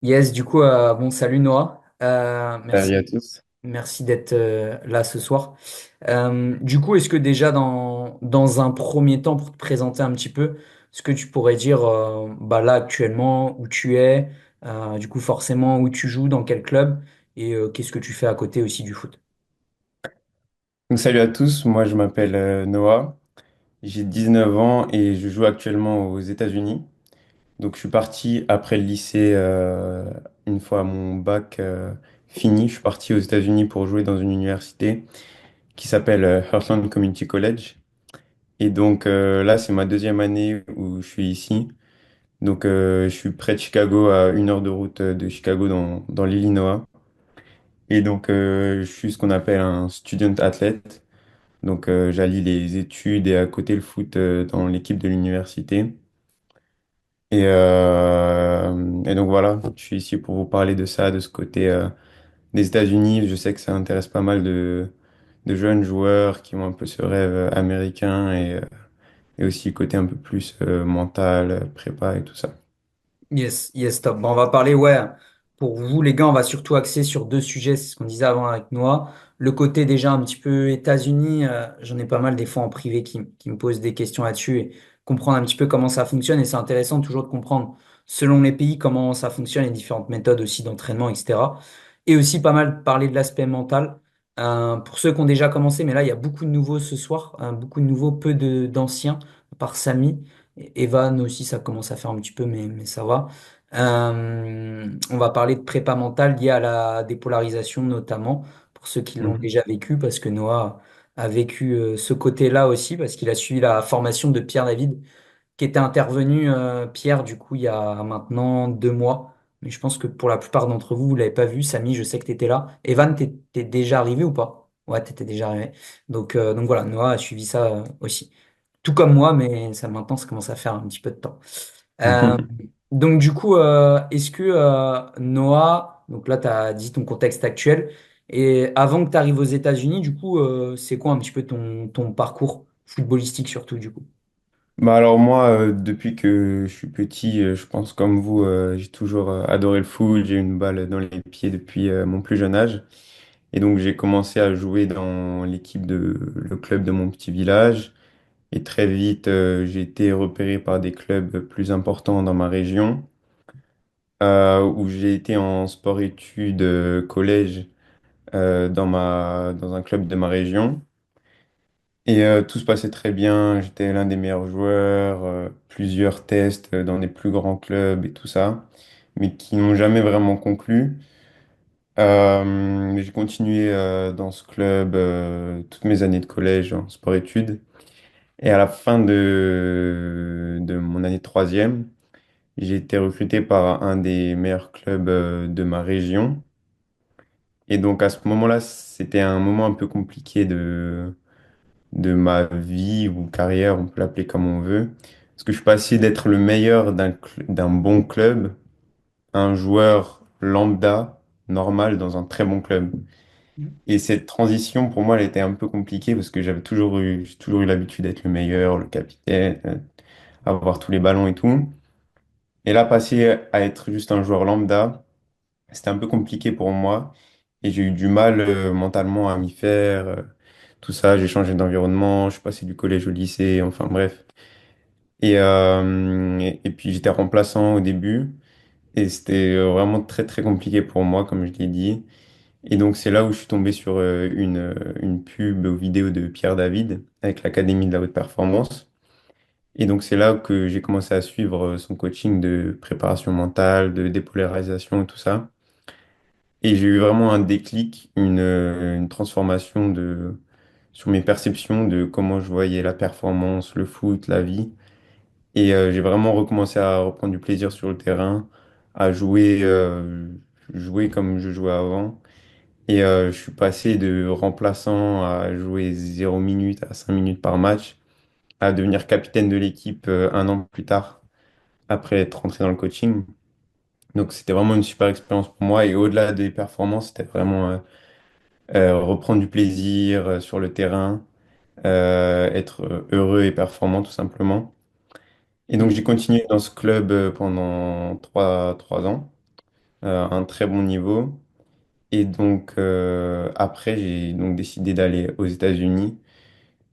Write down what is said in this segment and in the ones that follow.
Yes, du coup, bon, salut Noah. Salut Merci, à tous. merci d'être là ce soir. Du coup, est-ce que déjà dans un premier temps, pour te présenter un petit peu, est-ce que tu pourrais dire bah là actuellement où tu es, du coup forcément où tu joues, dans quel club et qu'est-ce que tu fais à côté aussi du foot? Donc, salut à tous, moi je m'appelle Noah, j'ai 19 ans et je joue actuellement aux États-Unis. Donc je suis parti après le lycée, une fois mon bac fini, je suis parti aux États-Unis pour jouer dans une université qui s'appelle Heartland Community College. Et donc là c'est ma deuxième année où je suis ici. Donc je suis près de Chicago, à 1 heure de route de Chicago dans l'Illinois. Et donc je suis ce qu'on appelle un student athlete. Donc, j'allie les études et à côté le foot dans l'équipe de l'université. Et donc voilà, je suis ici pour vous parler de ça, de ce côté des États-Unis. Je sais que ça intéresse pas mal de jeunes joueurs qui ont un peu ce rêve américain et aussi le côté un peu plus mental, prépa et tout ça. Yes, yes, top. Bon, on va parler, ouais, pour vous, les gars, on va surtout axer sur deux sujets, c'est ce qu'on disait avant avec Noah. Le côté déjà un petit peu États-Unis, j'en ai pas mal des fois en privé qui me posent des questions là-dessus et comprendre un petit peu comment ça fonctionne. Et c'est intéressant toujours de comprendre, selon les pays, comment ça fonctionne, les différentes méthodes aussi d'entraînement, etc. Et aussi pas mal parler de l'aspect mental. Pour ceux qui ont déjà commencé, mais là, il y a beaucoup de nouveaux ce soir, beaucoup de nouveaux, d'anciens, par Samy. Evan aussi, ça commence à faire un petit peu, mais ça va. On va parler de prépa mentale liée à la dépolarisation, notamment, pour ceux qui l'ont Mhm. déjà vécu, parce que Noah a vécu ce côté-là aussi, parce qu'il a suivi la formation de Pierre David, qui était intervenu, Pierre, du coup, il y a maintenant 2 mois. Mais je pense que pour la plupart d'entre vous, vous l'avez pas vu. Samy, je sais que tu étais là. Evan, t'es déjà arrivé ou pas? Ouais, t'étais déjà arrivé. Donc voilà, Noah a suivi ça aussi. Tout comme moi, mais ça maintenant, ça commence à faire un petit peu de temps. Euh, donc du coup, est-ce que Noah, donc là, tu as dit ton contexte actuel, et avant que tu arrives aux États-Unis, du coup, c'est quoi un petit peu ton parcours footballistique surtout, du coup? Bah alors moi, depuis que je suis petit, je pense comme vous, j'ai toujours adoré le foot. J'ai eu une balle dans les pieds depuis mon plus jeune âge. Et donc j'ai commencé à jouer dans l'équipe de le club de mon petit village. Et très vite, j'ai été repéré par des clubs plus importants dans ma région, où j'ai été en sport-études collège dans un club de ma région. Et tout se passait très bien. J'étais l'un des meilleurs joueurs, plusieurs tests dans des plus grands clubs et tout ça, mais qui n'ont jamais vraiment conclu. Mais j'ai continué dans ce club toutes mes années de collège en sport-études. Et à la fin de mon année de troisième, j'ai été recruté par un des meilleurs clubs de ma région. Et donc à ce moment-là, c'était un moment un peu compliqué de ma vie ou carrière, on peut l'appeler comme on veut. Parce que je suis passé d'être le meilleur d'un bon club à un joueur lambda, normal, dans un très bon club. Et cette transition, pour moi, elle était un peu compliquée parce que j'ai toujours eu l'habitude d'être le meilleur, le capitaine, avoir tous les ballons et tout. Et là, passer à être juste un joueur lambda, c'était un peu compliqué pour moi. Et j'ai eu du mal mentalement à m'y faire. Tout ça, j'ai changé d'environnement, je suis passé du collège au lycée, enfin bref. Et puis j'étais remplaçant au début. Et c'était vraiment très très compliqué pour moi, comme je l'ai dit. Et donc c'est là où je suis tombé sur une pub ou vidéo de Pierre David avec l'Académie de la haute performance. Et donc c'est là que j'ai commencé à suivre son coaching de préparation mentale, de dépolarisation et tout ça. Et j'ai eu vraiment un déclic, une transformation sur mes perceptions de comment je voyais la performance, le foot, la vie. Et j'ai vraiment recommencé à reprendre du plaisir sur le terrain, à jouer comme je jouais avant. Et je suis passé de remplaçant à jouer 0 minutes à 5 minutes par match, à devenir capitaine de l'équipe 1 an plus tard, après être rentré dans le coaching. Donc c'était vraiment une super expérience pour moi. Et au-delà des performances, c'était vraiment reprendre du plaisir sur le terrain, être heureux et performant tout simplement. Et donc j'ai continué dans ce club pendant trois ans. un très bon niveau. Et donc, après, j'ai donc décidé d'aller aux États-Unis,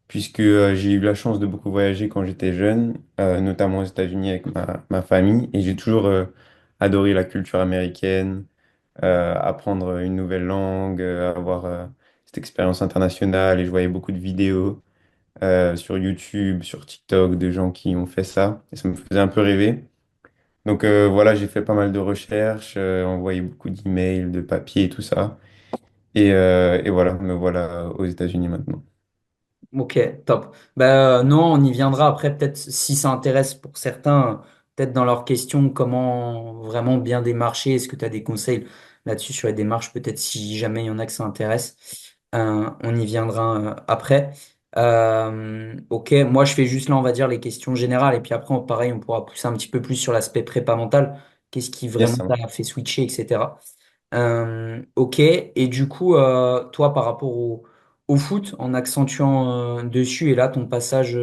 puisque j'ai eu la chance de beaucoup voyager quand j'étais jeune, notamment aux États-Unis avec ma famille. Et j'ai toujours adoré la culture américaine, apprendre une nouvelle langue, avoir cette expérience internationale. Et je voyais beaucoup de vidéos sur YouTube, sur TikTok, de gens qui ont fait ça. Et ça me faisait un peu rêver. Donc voilà, j'ai fait pas mal de recherches, envoyé beaucoup d'emails, de papiers et tout ça. Et voilà, me voilà aux États-Unis maintenant. Ok, top. Non, on y viendra après, peut-être si ça intéresse pour certains, peut-être dans leurs questions, comment vraiment bien démarcher. Est-ce que tu as des conseils là-dessus sur les démarches, peut-être si jamais il y en a que ça intéresse. On y viendra après. Ok, moi je fais juste là, on va dire, les questions générales, et puis après, pareil, on pourra pousser un petit peu plus sur l'aspect prépa mental. Qu'est-ce qui Yes, vraiment ça t'a fait switcher, etc. Ok, et du coup, toi, par rapport au foot, en accentuant dessus, et là, ton passage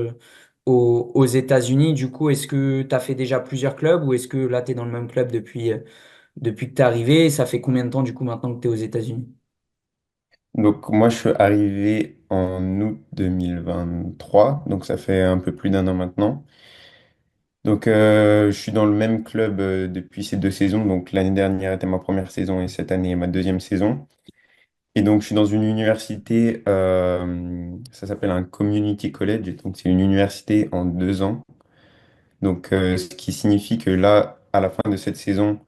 aux États-Unis, du coup, est-ce que tu as fait déjà plusieurs clubs ou est-ce que là, tu es dans le même club depuis que tu es arrivé? Ça fait combien de temps, du coup, maintenant que tu es aux États-Unis? Donc moi, je suis arrivé en août 2023, donc ça fait un peu plus d'un an maintenant. Donc je suis dans le même club depuis ces 2 saisons. Donc l'année dernière était ma première saison et cette année est ma deuxième saison. Et donc je suis dans une université, ça s'appelle un community college. Donc c'est une université en 2 ans. Donc ce qui signifie que là, à la fin de cette saison,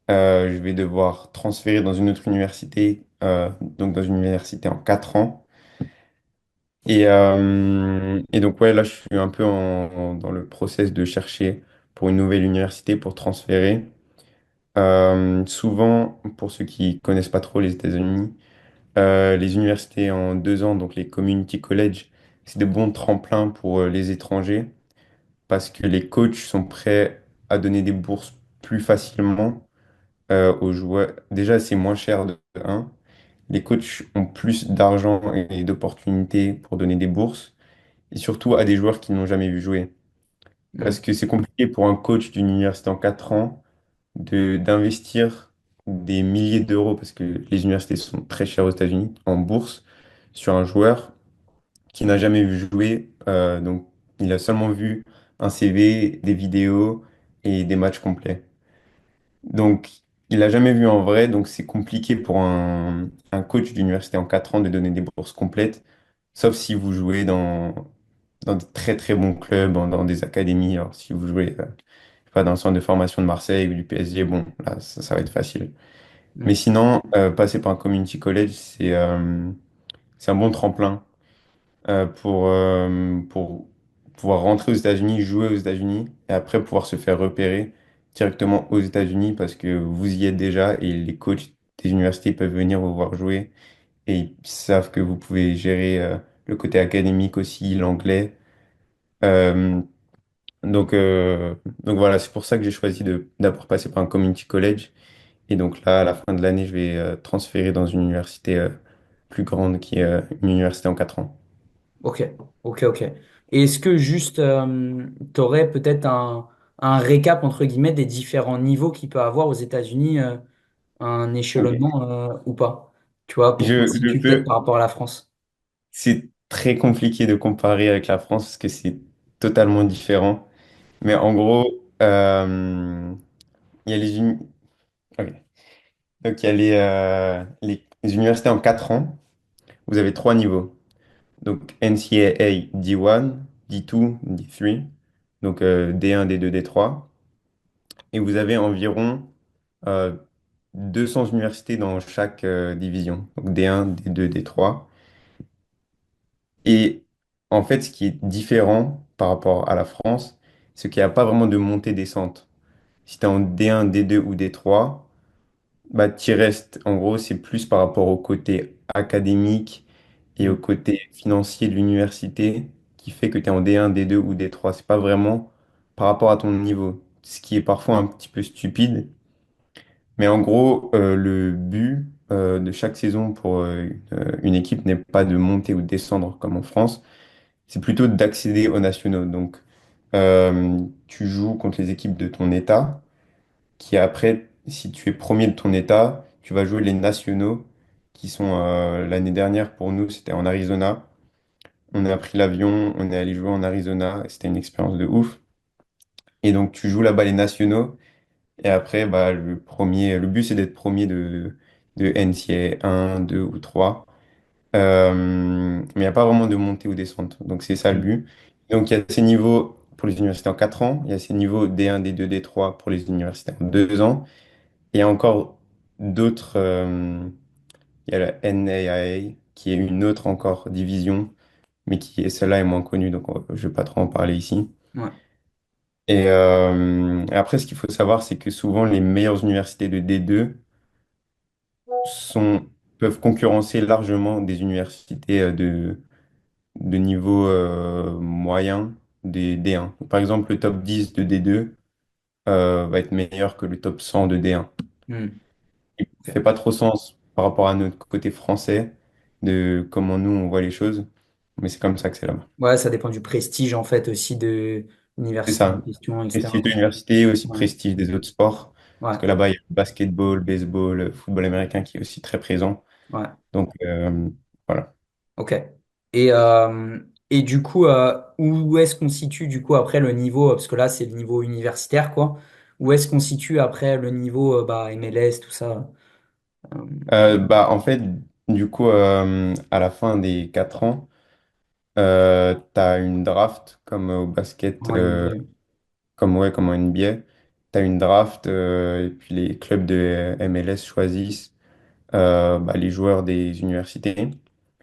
je vais devoir transférer dans une autre université, donc dans une université en 4 ans. Et donc, ouais, là, je suis un peu dans le process de chercher pour une nouvelle université pour transférer. Souvent, pour ceux qui connaissent pas trop les États-Unis, les universités en 2 ans, donc les community college, c'est de bons tremplins pour les étrangers parce que les coachs sont prêts à donner des bourses plus facilement aux joueurs. Déjà, c'est moins cher de un. Les coachs ont plus d'argent et d'opportunités pour donner des bourses, et surtout à des joueurs qui n'ont jamais vu jouer. Parce Hmm. que c'est compliqué pour un coach d'une université en 4 ans d'investir des milliers d'euros, parce que les universités sont très chères aux États-Unis, en bourse, sur un joueur qui n'a jamais vu jouer. Donc, il a seulement vu un CV, des vidéos et des matchs complets. Donc, il l'a jamais vu en vrai, donc c'est compliqué pour un coach d'université en 4 ans de donner des bourses complètes, sauf si vous jouez dans des très très bons clubs, dans des académies. Alors, si vous jouez je sais pas, dans le centre de formation de Marseille ou du PSG, bon, là, ça va être facile. Mais Hmm. sinon, passer par un community college, c'est un bon tremplin pour pouvoir rentrer aux États-Unis, jouer aux États-Unis, et après pouvoir se faire repérer directement aux États-Unis parce que vous y êtes déjà et les coachs des universités peuvent venir vous voir jouer et ils savent que vous pouvez gérer le côté académique aussi, l'anglais. Euh, donc, euh, donc voilà, c'est pour ça que j'ai choisi d'abord passer par un community college. Et donc là, à la fin de l'année, je vais transférer dans une université plus grande qui est une université en 4 ans. Ok, ok. Et est-ce que juste, tu aurais peut-être un récap, entre guillemets, des différents niveaux qu'il peut avoir aux États-Unis, un Ok. échelonnement ou pas? Tu vois, pour qu'on Je situe peut-être peux. par rapport à la France. C'est très compliqué de comparer avec la France parce que c'est totalement différent. Mais en gros, il y a ok. Donc, il y a les universités en 4 ans. Vous avez 3 niveaux. Donc, NCAA D1, D2, D3. Donc, D1, D2, D3. Et vous avez environ euh, 200 universités dans chaque division. Donc, D1, D2, D3. Et en fait, ce qui est différent par rapport à la France, c'est qu'il n'y a pas vraiment de montée-descente. Si tu es en D1, D2 ou D3, bah, tu restes. En gros, c'est plus par rapport au côté académique et au Hmm. côté financier de l'université qui fait que tu es en D1, D2 ou D3. C'est pas vraiment par rapport à ton niveau. Ce qui est parfois un petit peu stupide. Mais en gros, le but de chaque saison pour une équipe n'est pas de monter ou de descendre comme en France, c'est plutôt d'accéder aux nationaux. Donc, tu joues contre les équipes de ton état qui après si tu es premier de ton état, tu vas jouer les nationaux, qui sont l'année dernière pour nous, c'était en Arizona. On a pris l'avion, on est allé jouer en Arizona, et c'était une expérience de ouf. Et donc tu joues là-bas les nationaux, et après, bah, le but c'est d'être premier de NCAA 1, 2 ou 3. Mais il n'y a pas vraiment de montée ou descente. Donc c'est ça le Mm. but. Donc il y a ces niveaux pour les universités en 4 ans, il y a ces niveaux D1, D2, D3 pour les universités en 2 ans. Et il y a encore d'autres. Il y a la NAIA qui est une autre encore division, mais qui celle-là est moins connue, donc je ne vais pas trop en parler ici. Ouais. Et après, ce qu'il faut savoir, c'est que souvent les meilleures universités de D2 sont, peuvent concurrencer largement des universités de niveau moyen des D1. Par exemple, le top 10 de D2 va être meilleur que le top 100 de D1. Mm. Il Ok. fait pas trop sens par rapport à notre côté français de comment nous on voit les choses, mais c'est comme ça que c'est là-bas. Ouais, ça dépend du prestige en fait aussi de C'est l'université en ça. question, Prestige etc. de l'université, aussi Ouais. prestige des autres sports. Parce Ouais. que là-bas, il y a le basketball, baseball, football américain qui est aussi très présent. Ouais. Donc, voilà. Ok. Et du coup, où est-ce qu'on situe du coup après le niveau, parce que là c'est le niveau universitaire quoi, où est-ce qu'on situe après le niveau bah, MLS, tout ça? euh, Bah, en fait, du coup, à la fin des 4 ans, tu as une draft comme au basket, en NBA. comme, ouais, comme en NBA. Tu as une draft et puis les clubs de MLS choisissent bah, les joueurs des universités.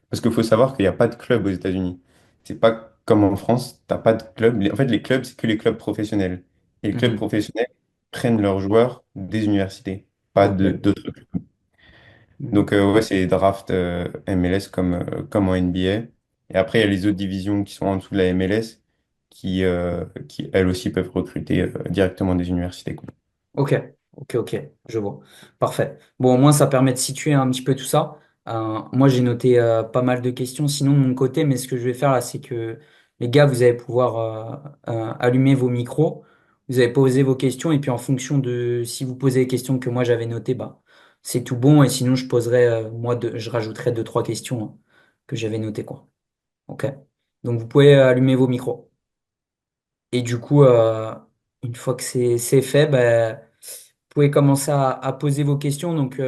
Parce qu'il faut savoir qu'il n'y a pas de club aux États-Unis. C'est pas comme en France, t'as pas de club. En fait, les clubs, c'est que les clubs professionnels. Et les clubs Mhm. professionnels prennent leurs joueurs des universités, pas Ok. d'autres clubs. Mhm. Donc, ouais, c'est draft MLS comme en NBA. Et après, il y a les autres divisions qui sont en dessous de la MLS qui elles aussi, peuvent recruter directement des universités, quoi. Ok, ok, je vois. Parfait. Bon, au moins, ça permet de situer un petit peu tout ça. Moi, j'ai noté pas mal de questions, sinon de mon côté, mais ce que je vais faire là, c'est que les gars, vous allez pouvoir allumer vos micros, vous allez poser vos questions, et puis en fonction de si vous posez les questions que moi j'avais notées, bah, c'est tout bon, et sinon, je poserai, je rajouterai deux, trois questions que j'avais notées, quoi. Ok. Donc, vous pouvez allumer vos micros. Et du coup, une fois que c'est fait, ben, vous pouvez commencer à poser vos questions. Donc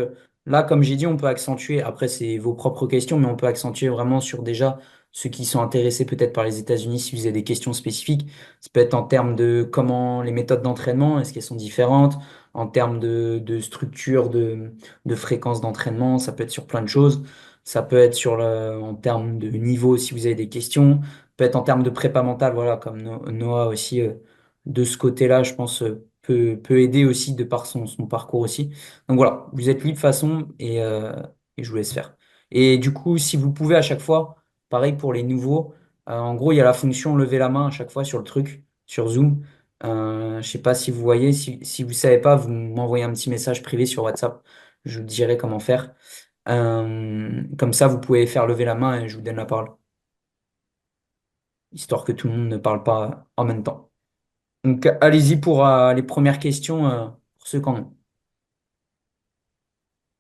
là, comme j'ai dit, on peut accentuer. Après, c'est vos propres questions, mais on peut accentuer vraiment sur déjà ceux qui sont intéressés peut-être par les États-Unis. Si vous avez des questions spécifiques, ça peut être en termes de comment les méthodes d'entraînement, est-ce qu'elles sont différentes, en termes de structure, de fréquence d'entraînement. Ça peut être sur plein de choses. Ça peut être en termes de niveau si vous avez des questions. Peut être en termes de prépa mentale, voilà, comme Noah aussi, de ce côté-là, je pense, peut aider aussi de par son parcours aussi. Donc voilà, vous êtes libre de toute façon et je vous laisse faire. Et du coup, si vous pouvez à chaque fois, pareil pour les nouveaux, en gros, il y a la fonction lever la main à chaque fois sur le truc, sur Zoom. Je sais pas si vous voyez, si vous savez pas, vous m'envoyez un petit message privé sur WhatsApp. Je vous dirai comment faire. Comme ça, vous pouvez faire lever la main et je vous donne la parole, histoire que tout le monde ne parle pas en même temps. Donc, allez-y pour les premières questions, pour ceux qui en ont.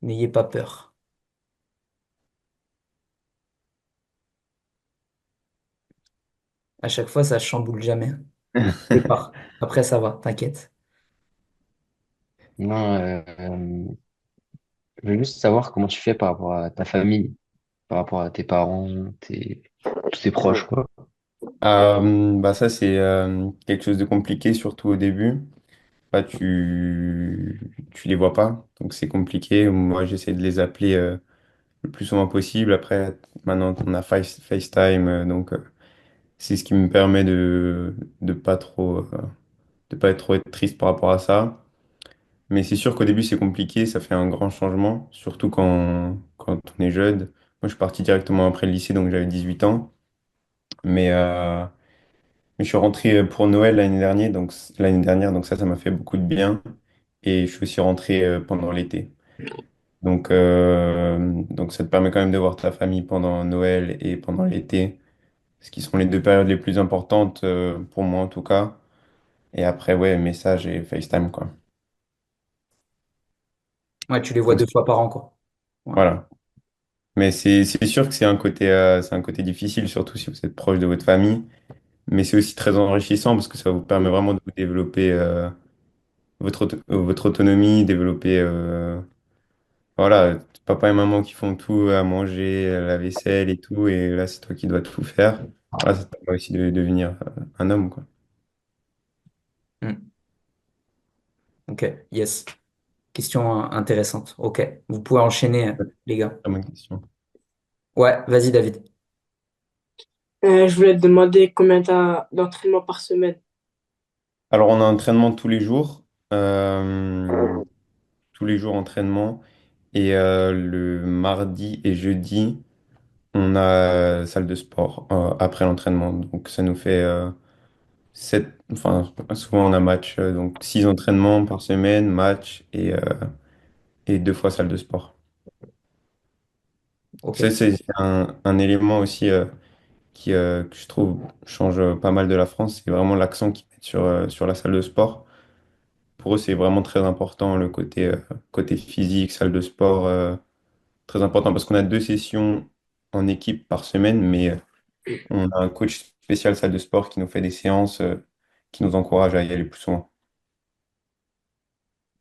N'ayez pas peur. À chaque fois, ça chamboule jamais. Départ. Après, ça va, t'inquiète. Non, je veux juste savoir comment tu fais par rapport à ta famille, par rapport à tes parents, tous tes proches, quoi. Bah ça, c'est quelque chose de compliqué, surtout au début. Bah, tu les vois pas, donc c'est compliqué. Moi, j'essaie de les appeler le plus souvent possible. Après, maintenant, on a FaceTime, donc c'est ce qui me permet de pas être trop être triste par rapport à ça. Mais c'est sûr qu'au début, c'est compliqué, ça fait un grand changement, surtout quand on est jeune. Moi, je suis parti directement après le lycée, donc j'avais 18 ans. Mais, euh, mais je suis rentré pour Noël l'année dernière, donc ça m'a fait beaucoup de bien. Et je suis aussi rentré pendant l'été. Donc ça te permet quand même de voir ta famille pendant Noël et pendant l'été, ce qui sont les deux périodes les plus importantes pour moi en tout cas. Et après, ouais, message et FaceTime, quoi. Ouais, tu les vois Donc, 2 fois par an, quoi. Ouais. voilà. Mais c'est sûr que c'est un côté difficile, surtout si vous êtes proche de votre famille. Mais c'est aussi très enrichissant parce que ça vous permet vraiment de vous développer votre autonomie, développer voilà, papa et maman qui font tout à manger, la vaisselle et tout, et là c'est toi qui dois tout faire. Voilà, ça te permet aussi de devenir un homme, quoi. Hmm. Ok, yes. Question intéressante. Ok, vous pouvez enchaîner, les gars. Très bonne question. Ouais, vas-y, David. Je voulais te demander combien tu as d'entraînement par semaine. Alors on a entraînement euh, tous les jours entraînement, et le mardi et jeudi, on a salle de sport après l'entraînement. Donc ça nous fait enfin souvent on a match, donc 6 entraînements par semaine, match et 2 fois salle de sport. Ok, C'est un élément aussi que je trouve change pas mal de la France, c'est vraiment l'accent qu'ils mettent sur la salle de sport. Pour eux, c'est vraiment très important le côté physique, salle de sport, très important parce qu'on a 2 sessions en équipe par semaine, mais on a un coach spécial salle de sport qui nous fait des séances, qui nous encourage à y aller plus souvent.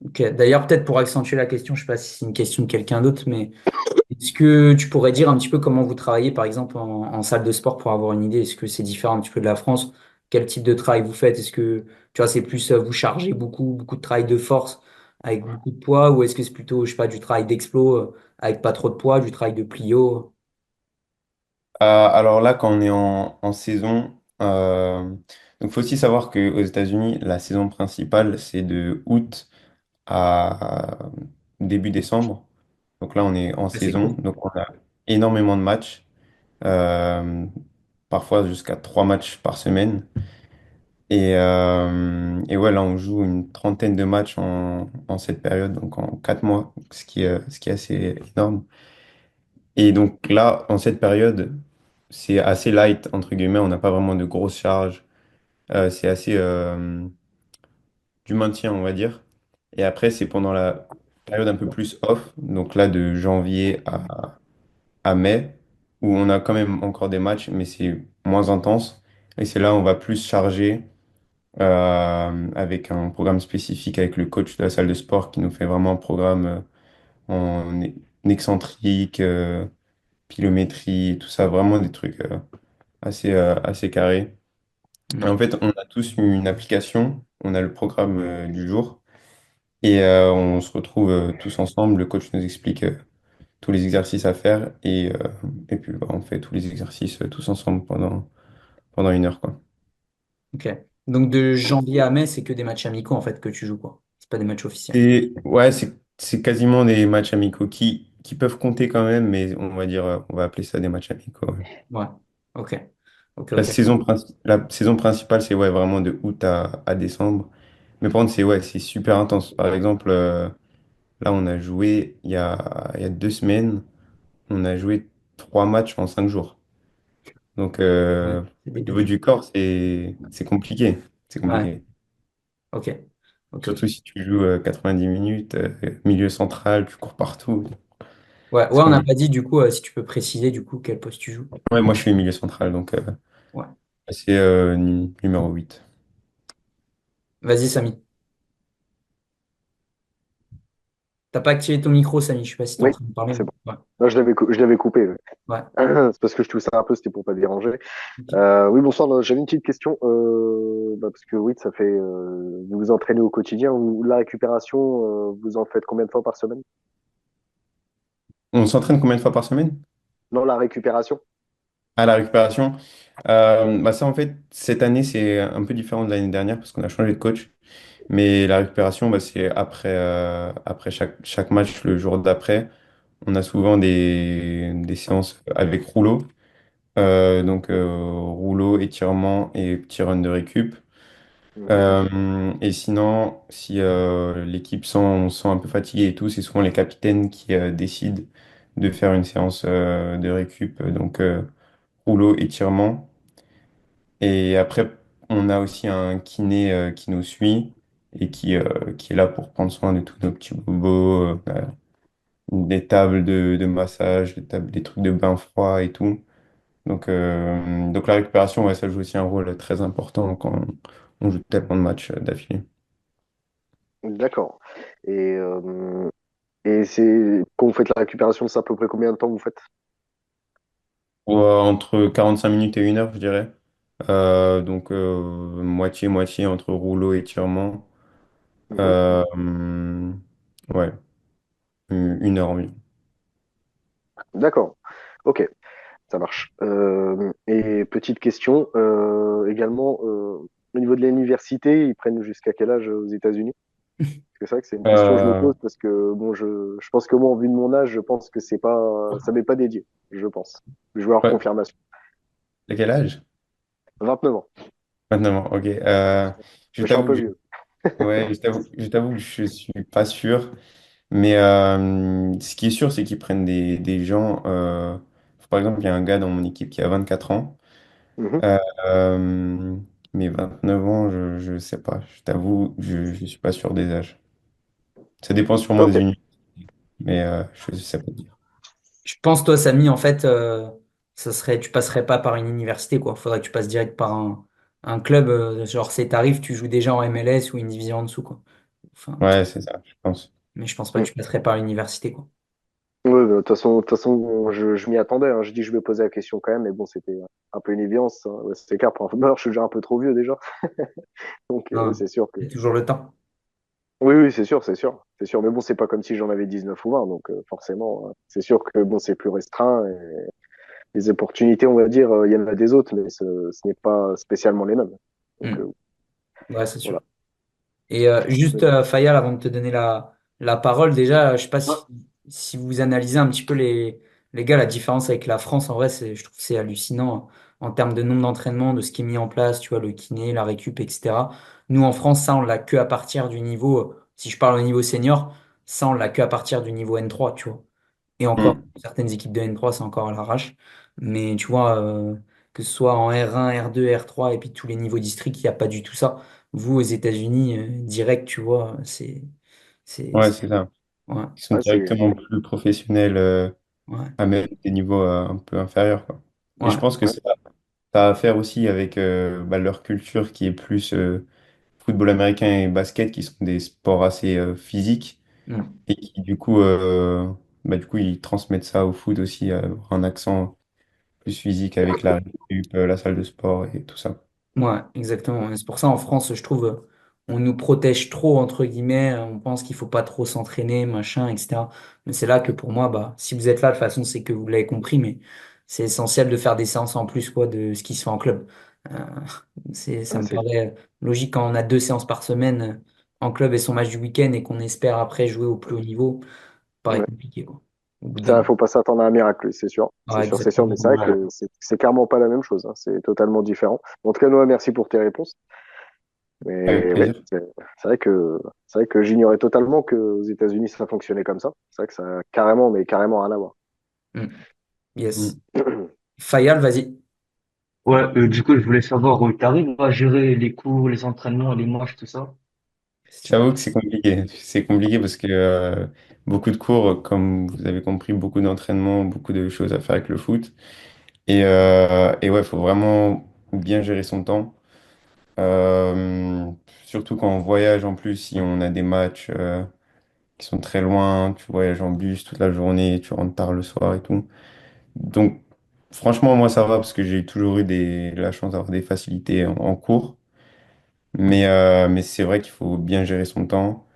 ok. D'ailleurs, peut-être pour accentuer la question, je sais pas si c'est une question de quelqu'un d'autre, mais est-ce que tu pourrais dire un petit peu comment vous travaillez, par exemple, en salle de sport pour avoir une idée? Est-ce que c'est différent un petit peu de la France? Quel type de travail vous faites? Est-ce que, tu vois, c'est plus vous chargez beaucoup de travail de force avec beaucoup de poids, ou est-ce que c'est plutôt, je sais pas, du travail d'explo avec pas trop de poids, du travail de plio? Alors là, quand on est en saison, donc faut aussi savoir qu'aux États-Unis, la saison principale, c'est de août à début décembre. Donc là, on est en C'est saison, court. donc on a énormément de matchs, euh, parfois jusqu'à 3 matchs par semaine. Et ouais, là, on joue une trentaine de matchs en cette période, donc en 4 mois, ce qui est assez énorme. Et donc là, en cette période, c'est assez light, entre guillemets, on n'a pas vraiment de grosses charges. C'est assez du maintien, on va dire. Et après, c'est pendant la période un peu plus off, donc là, de janvier à mai, où on a quand même encore des matchs, mais c'est moins intense. Et c'est là où on va plus charger avec un programme spécifique avec le coach de la salle de sport qui nous fait vraiment un programme en excentrique, pilométrie, tout ça, vraiment des trucs assez carrés. Et Hmm. en fait, on a tous une application, on a le programme du jour et on se retrouve tous ensemble. Le coach nous explique tous les exercices à faire et puis bah, on fait tous les exercices tous ensemble pendant 1 heure, quoi. Ok. Donc de janvier à mai, c'est que des matchs amicaux en fait que tu joues, quoi. C'est pas des matchs officiels. Et ouais, c'est quasiment des matchs amicaux qui peuvent compter quand même, mais on va dire, on va appeler ça des matchs amicaux. Ouais. Ouais. Ok. Ok, La ok. la saison principale, c'est ouais, vraiment de août à décembre. Mais par contre, c'est super intense. Par exemple, là, on a joué il y a 2 semaines, on a joué 3 matchs en 5 jours. Donc, Ouais. C'est au des niveau défis. du corps, c'est compliqué. C'est Ouais. compliqué. Ok. Ok, Surtout ok. si tu joues 90 minutes, milieu central, tu cours partout. Ouais, C'est ouais, on n'a compliqué. pas dit du coup si tu peux préciser du coup quel poste tu joues. Ouais, moi, je suis milieu central, donc Ouais. c'est numéro 8. Vas-y, Samy. T'as pas activé ton micro, Samy. Je sais pas si t'es en Oui, train de parler. c'est Mais... bon. Ouais. Là, je l'avais coupé. Ouais. Ouais. C'est parce que je toussais un peu, c'était pour pas te déranger. Ok. Oui, bonsoir. J'avais une petite question. Parce que oui, ça fait. Vous vous entraînez au quotidien. La récupération, vous en faites combien de fois par semaine? On s'entraîne combien de fois par semaine? Non, la récupération. À la récupération. Bah ça, en fait, cette année, c'est un peu différent de l'année dernière parce qu'on a changé de coach. Mais la récupération, bah, c'est après chaque match, le jour d'après. On a souvent des séances avec rouleau. Donc, rouleau, étirement et petit run de récup. Mhm. Et sinon, si l'équipe sent un peu fatiguée et tout, c'est souvent les capitaines qui décident de faire une séance de récup. Donc, rouleau, étirement. Et après, on a aussi un kiné qui nous suit et qui est là pour prendre soin de tous nos petits bobos. des tables de massage, des trucs de bain froid et tout. Donc la récupération, ouais, ça joue aussi un rôle très important quand on joue tellement de matchs d'affilée. D'accord. Et, c'est quand vous faites la récupération, c'est à peu près combien de temps vous faites? Entre 45 minutes et 1 heure, je dirais. Moitié-moitié entre rouleau et étirement. Mhm. Euh, ouais, 1 heure environ. D'accord. Ok, ça marche. Et petite question également, au niveau de l'université, ils prennent jusqu'à quel âge aux États-Unis? Parce que c'est vrai que c'est une question que je me Euh, pose parce que bon, je pense que moi, en vue de mon âge, je pense que c'est pas, ça m'est pas dédié, je pense. Je veux avoir ouais, confirmation. à quel âge? 29 ans. Maintenant, ok. Je Je suis un t'avoue peu que vieux. ouais, je t'avoue que je suis pas sûr. Mais ce qui est sûr, c'est qu'ils prennent des gens. Par exemple, il y a un gars dans mon équipe qui a 24 ans. Mhm. Euh, euh, mais 29 ans, je sais pas. Je t'avoue, je suis pas sûr des âges. Ça dépend sûrement Ok. des unités, mais je sais pas dire. Je pense, toi, Samy, en fait, tu passerais pas par une université, quoi. Faudrait que tu passes direct par un club, genre c'est tarif, tu joues déjà en MLS ou une division en dessous, quoi. Enfin, un truc. Ouais, c'est ça, je pense. Mais je pense pas que Mm. tu passerais par l'université, quoi. Ouais, bah, de toute façon, je m'y attendais, hein. Je dis, je vais poser la question quand même, mais bon, c'était un peu une évidence, hein. Ouais, c'est clair, pour un footballeur, je suis déjà un peu trop vieux déjà. Donc, Non, c'est sûr que. il y a toujours le temps. Oui, oui, c'est sûr, c'est sûr. C'est sûr. Mais bon, c'est pas comme si j'en avais 19 ou 20. Donc, forcément, c'est sûr que bon, c'est plus restreint. Et les opportunités, on va dire, il y en a des autres, mais ce n'est pas spécialement les mêmes. Donc, Hmm. Ouais, c'est sûr. voilà. Et juste, Mais- Fayal, avant de te donner la parole, déjà, je sais pas Ouais. si vous analysez un petit peu les gars, la différence avec la France, en vrai, je trouve que c'est hallucinant en termes de nombre d'entraînements, de ce qui est mis en place, tu vois, le kiné, la récup, etc. Nous, en France, ça, on l'a que à partir du niveau, si je parle au niveau senior, ça, on l'a que à partir du niveau N3, tu vois. Et encore, Hmm. certaines équipes de N3, c'est encore à l'arrache. Mais tu vois, que ce soit en R1, R2, R3 et puis tous les niveaux districts, il n'y a pas du tout ça. Vous, aux États-Unis, direct, tu vois, Ouais, c'est ça. ouais, Ils sont ouais, directement plus professionnels ouais, à même des niveaux un peu inférieurs, quoi. Et je ouais, pense que ouais, ça a à faire aussi avec leur culture qui est plus football américain et basket, qui sont des sports assez physiques mm, et qui du coup, ils transmettent ça au foot aussi, un accent plus physique avec la récup, la salle de sport et tout ça. ouais, exactement. Et c'est pour ça, en France, je trouve, on nous protège trop, entre guillemets. On pense qu'il faut pas trop s'entraîner, machin, etc. Mais c'est là que pour moi, bah, si vous êtes là, de toute façon, c'est que vous l'avez compris, mais c'est essentiel de faire des séances en plus, quoi, de ce qui se fait en club. Euh, ça ouais, me paraît logique quand on a 2 séances par semaine en club et son match du week-end et qu'on espère après jouer au plus haut niveau, paraît ouais. compliqué, quoi. Au bout d'un Ça, moment. faut pas s'attendre à un miracle, c'est sûr. C'est Ah, sûr, c'est sûr. exactement. Mais c'est vrai Ouais. que c'est clairement pas la même chose, hein. C'est totalement différent. En tout cas, Noah, merci pour tes réponses. Avec Mais ouais, plaisir. c'est vrai que j'ignorais totalement qu'aux États-Unis ça fonctionnait comme ça. C'est vrai que ça a carrément, mais carrément rien à voir. Mm. Yes. Mm. Fayal, vas-y. Ouais, du coup, je voulais savoir où tu arrives à gérer les cours, les entraînements, les matchs, tout ça. Question. J'avoue que c'est compliqué. C'est compliqué parce que beaucoup de cours, comme vous avez compris, beaucoup d'entraînement, beaucoup de choses à faire avec le foot. Et ouais, il faut vraiment bien gérer son temps. Euh, Surtout quand on voyage en plus, si on a des matchs qui sont très loin, tu voyages en bus toute la journée, tu rentres tard le soir et tout. Donc, franchement, moi, ça va parce que j'ai toujours eu la chance d'avoir des facilités en cours. Mais c'est vrai qu'il faut bien gérer son temps,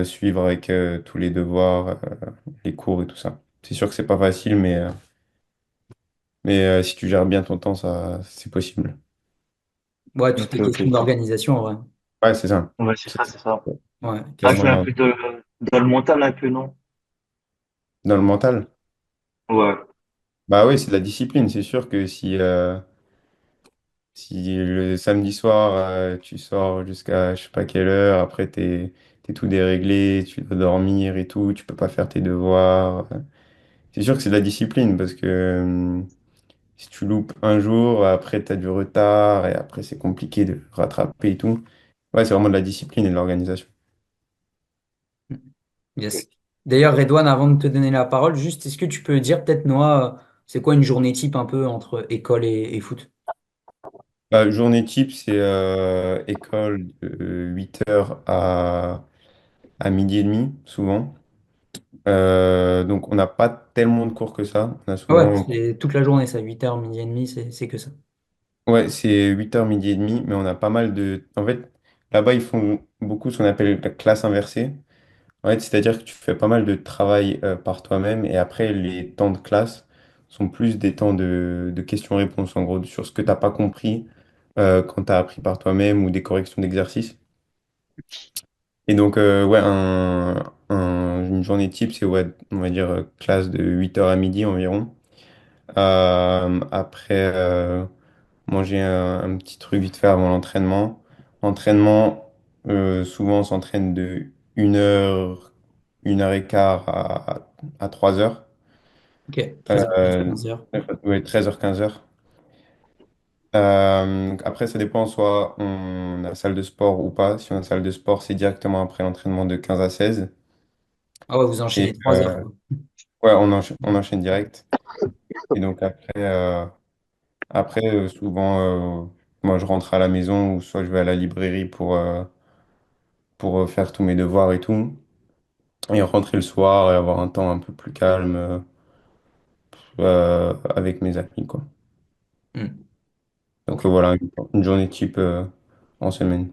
suivre avec tous les devoirs, les cours et tout ça. C'est sûr que c'est pas facile, mais si tu gères bien ton temps, ça, c'est possible. Ouais, tout Ok, est question ok. d'organisation, en vrai. Ouais, c'est ça. Ouais, c'est C'est ça, c'est ça. Ouais, T'as question. fait un quasiment peu de le mental, un peu, non? dans le mental. Ouais. Bah oui, c'est de la discipline. C'est sûr que si le samedi soir, tu sors jusqu'à je sais pas quelle heure, après t'es tout déréglé, tu dois dormir et tout, tu peux pas faire tes devoirs. C'est sûr que c'est de la discipline parce que si tu loupes un jour, après tu as du retard et après c'est compliqué de rattraper et tout. Ouais, c'est vraiment de la discipline et de l'organisation. Yes. D'ailleurs, Redouane, avant de te donner la parole, juste, est-ce que tu peux dire, peut-être, Noah, c'est quoi une journée type un peu entre école et foot? Journée type, c'est école de 8h à midi et demi, souvent. Donc, on n'a pas tellement de cours que ça. On a Ah ouais, souvent. c'est toute la journée, ça, 8h, midi et demi, c'est que ça. Ouais, c'est 8h, midi et demi, mais on a pas mal de. En fait, là-bas, ils font beaucoup ce qu'on appelle la classe inversée. En fait, c'est-à-dire que tu fais pas mal de travail par toi-même et après, les temps de classe sont plus des temps de questions-réponses, en gros, sur ce que tu n'as pas compris quand tu as appris par toi-même ou des corrections d'exercices. Et donc, ouais, une journée type, c'est, ouais, on va dire, classe de 8h à midi environ. Après, manger un petit truc vite fait avant l'entraînement. Entraînement, souvent, on s'entraîne de 1h, 1h15 à 3h. Ok, 13h, Euh, 15h. ouais, 13h, 15h. Après, ça dépend, soit on a salle de sport ou pas. Si on a salle de sport, c'est directement après l'entraînement de 15 à 16. Ah ouais, vous Et enchaînez 3 heures, quoi. ouais, on enchaîne direct. Et donc après souvent, moi, je rentre à la maison ou soit je vais à la librairie pour faire tous mes devoirs et tout. Et rentrer le soir et avoir un temps un peu plus calme avec mes amis, quoi. Hmm. Donc Ok. voilà, une journée type en semaine.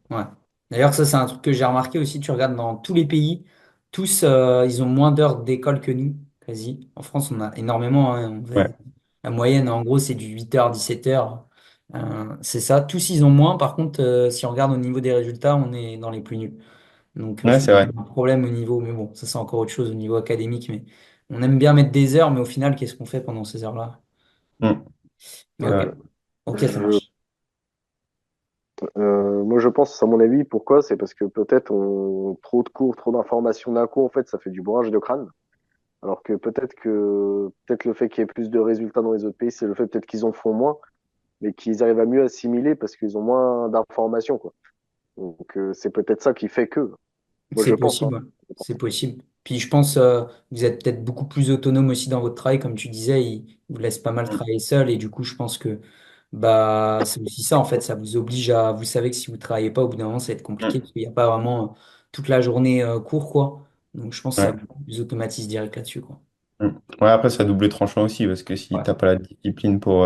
Ouais. D'ailleurs, ça, c'est un truc que j'ai remarqué aussi. Tu regardes dans tous les pays, tous, ils ont moins d'heures d'école que nous, quasi. En France, on a énormément, hein. Ouais, La moyenne, en gros, c'est du 8h, 17h. C'est ça. Tous, ils ont moins. Par contre, si on regarde au niveau des résultats, on est dans les plus nuls. Donc, ouais, je c'est pense qu'il vrai. y a un problème au niveau, mais bon, ça, c'est encore autre chose au niveau académique. Mais on aime bien mettre des heures, mais au final, qu'est-ce qu'on fait pendant ces heures-là? Mm. Mais ok. Euh, Ok, ça je, marche. moi, je pense, à mon avis, pourquoi? C'est parce que peut-être trop de cours, trop d'informations d'un coup, en fait, ça fait du bourrage de crâne. Alors que peut-être le fait qu'il y ait plus de résultats dans les autres pays, c'est le fait peut-être qu'ils en font moins, mais qu'ils arrivent à mieux assimiler parce qu'ils ont moins d'informations, quoi. Donc, c'est peut-être ça qui fait que. Moi, C'est je pense, hein. possible, ouais. Je C'est pense. possible. Puis je pense vous êtes peut-être beaucoup plus autonome aussi dans votre travail, comme tu disais, il vous laisse pas mal Mm. travailler seul et du coup je pense que bah c'est aussi ça en fait, ça vous oblige à vous savez que si vous travaillez pas au bout d'un moment ça va être compliqué Mm. parce qu'il n'y a pas vraiment toute la journée court quoi. Donc je pense que ça Ouais. vous automatise direct là-dessus quoi. Mm. Ouais, après, ça double tranchant aussi, parce que si Ouais. t'as pas la discipline pour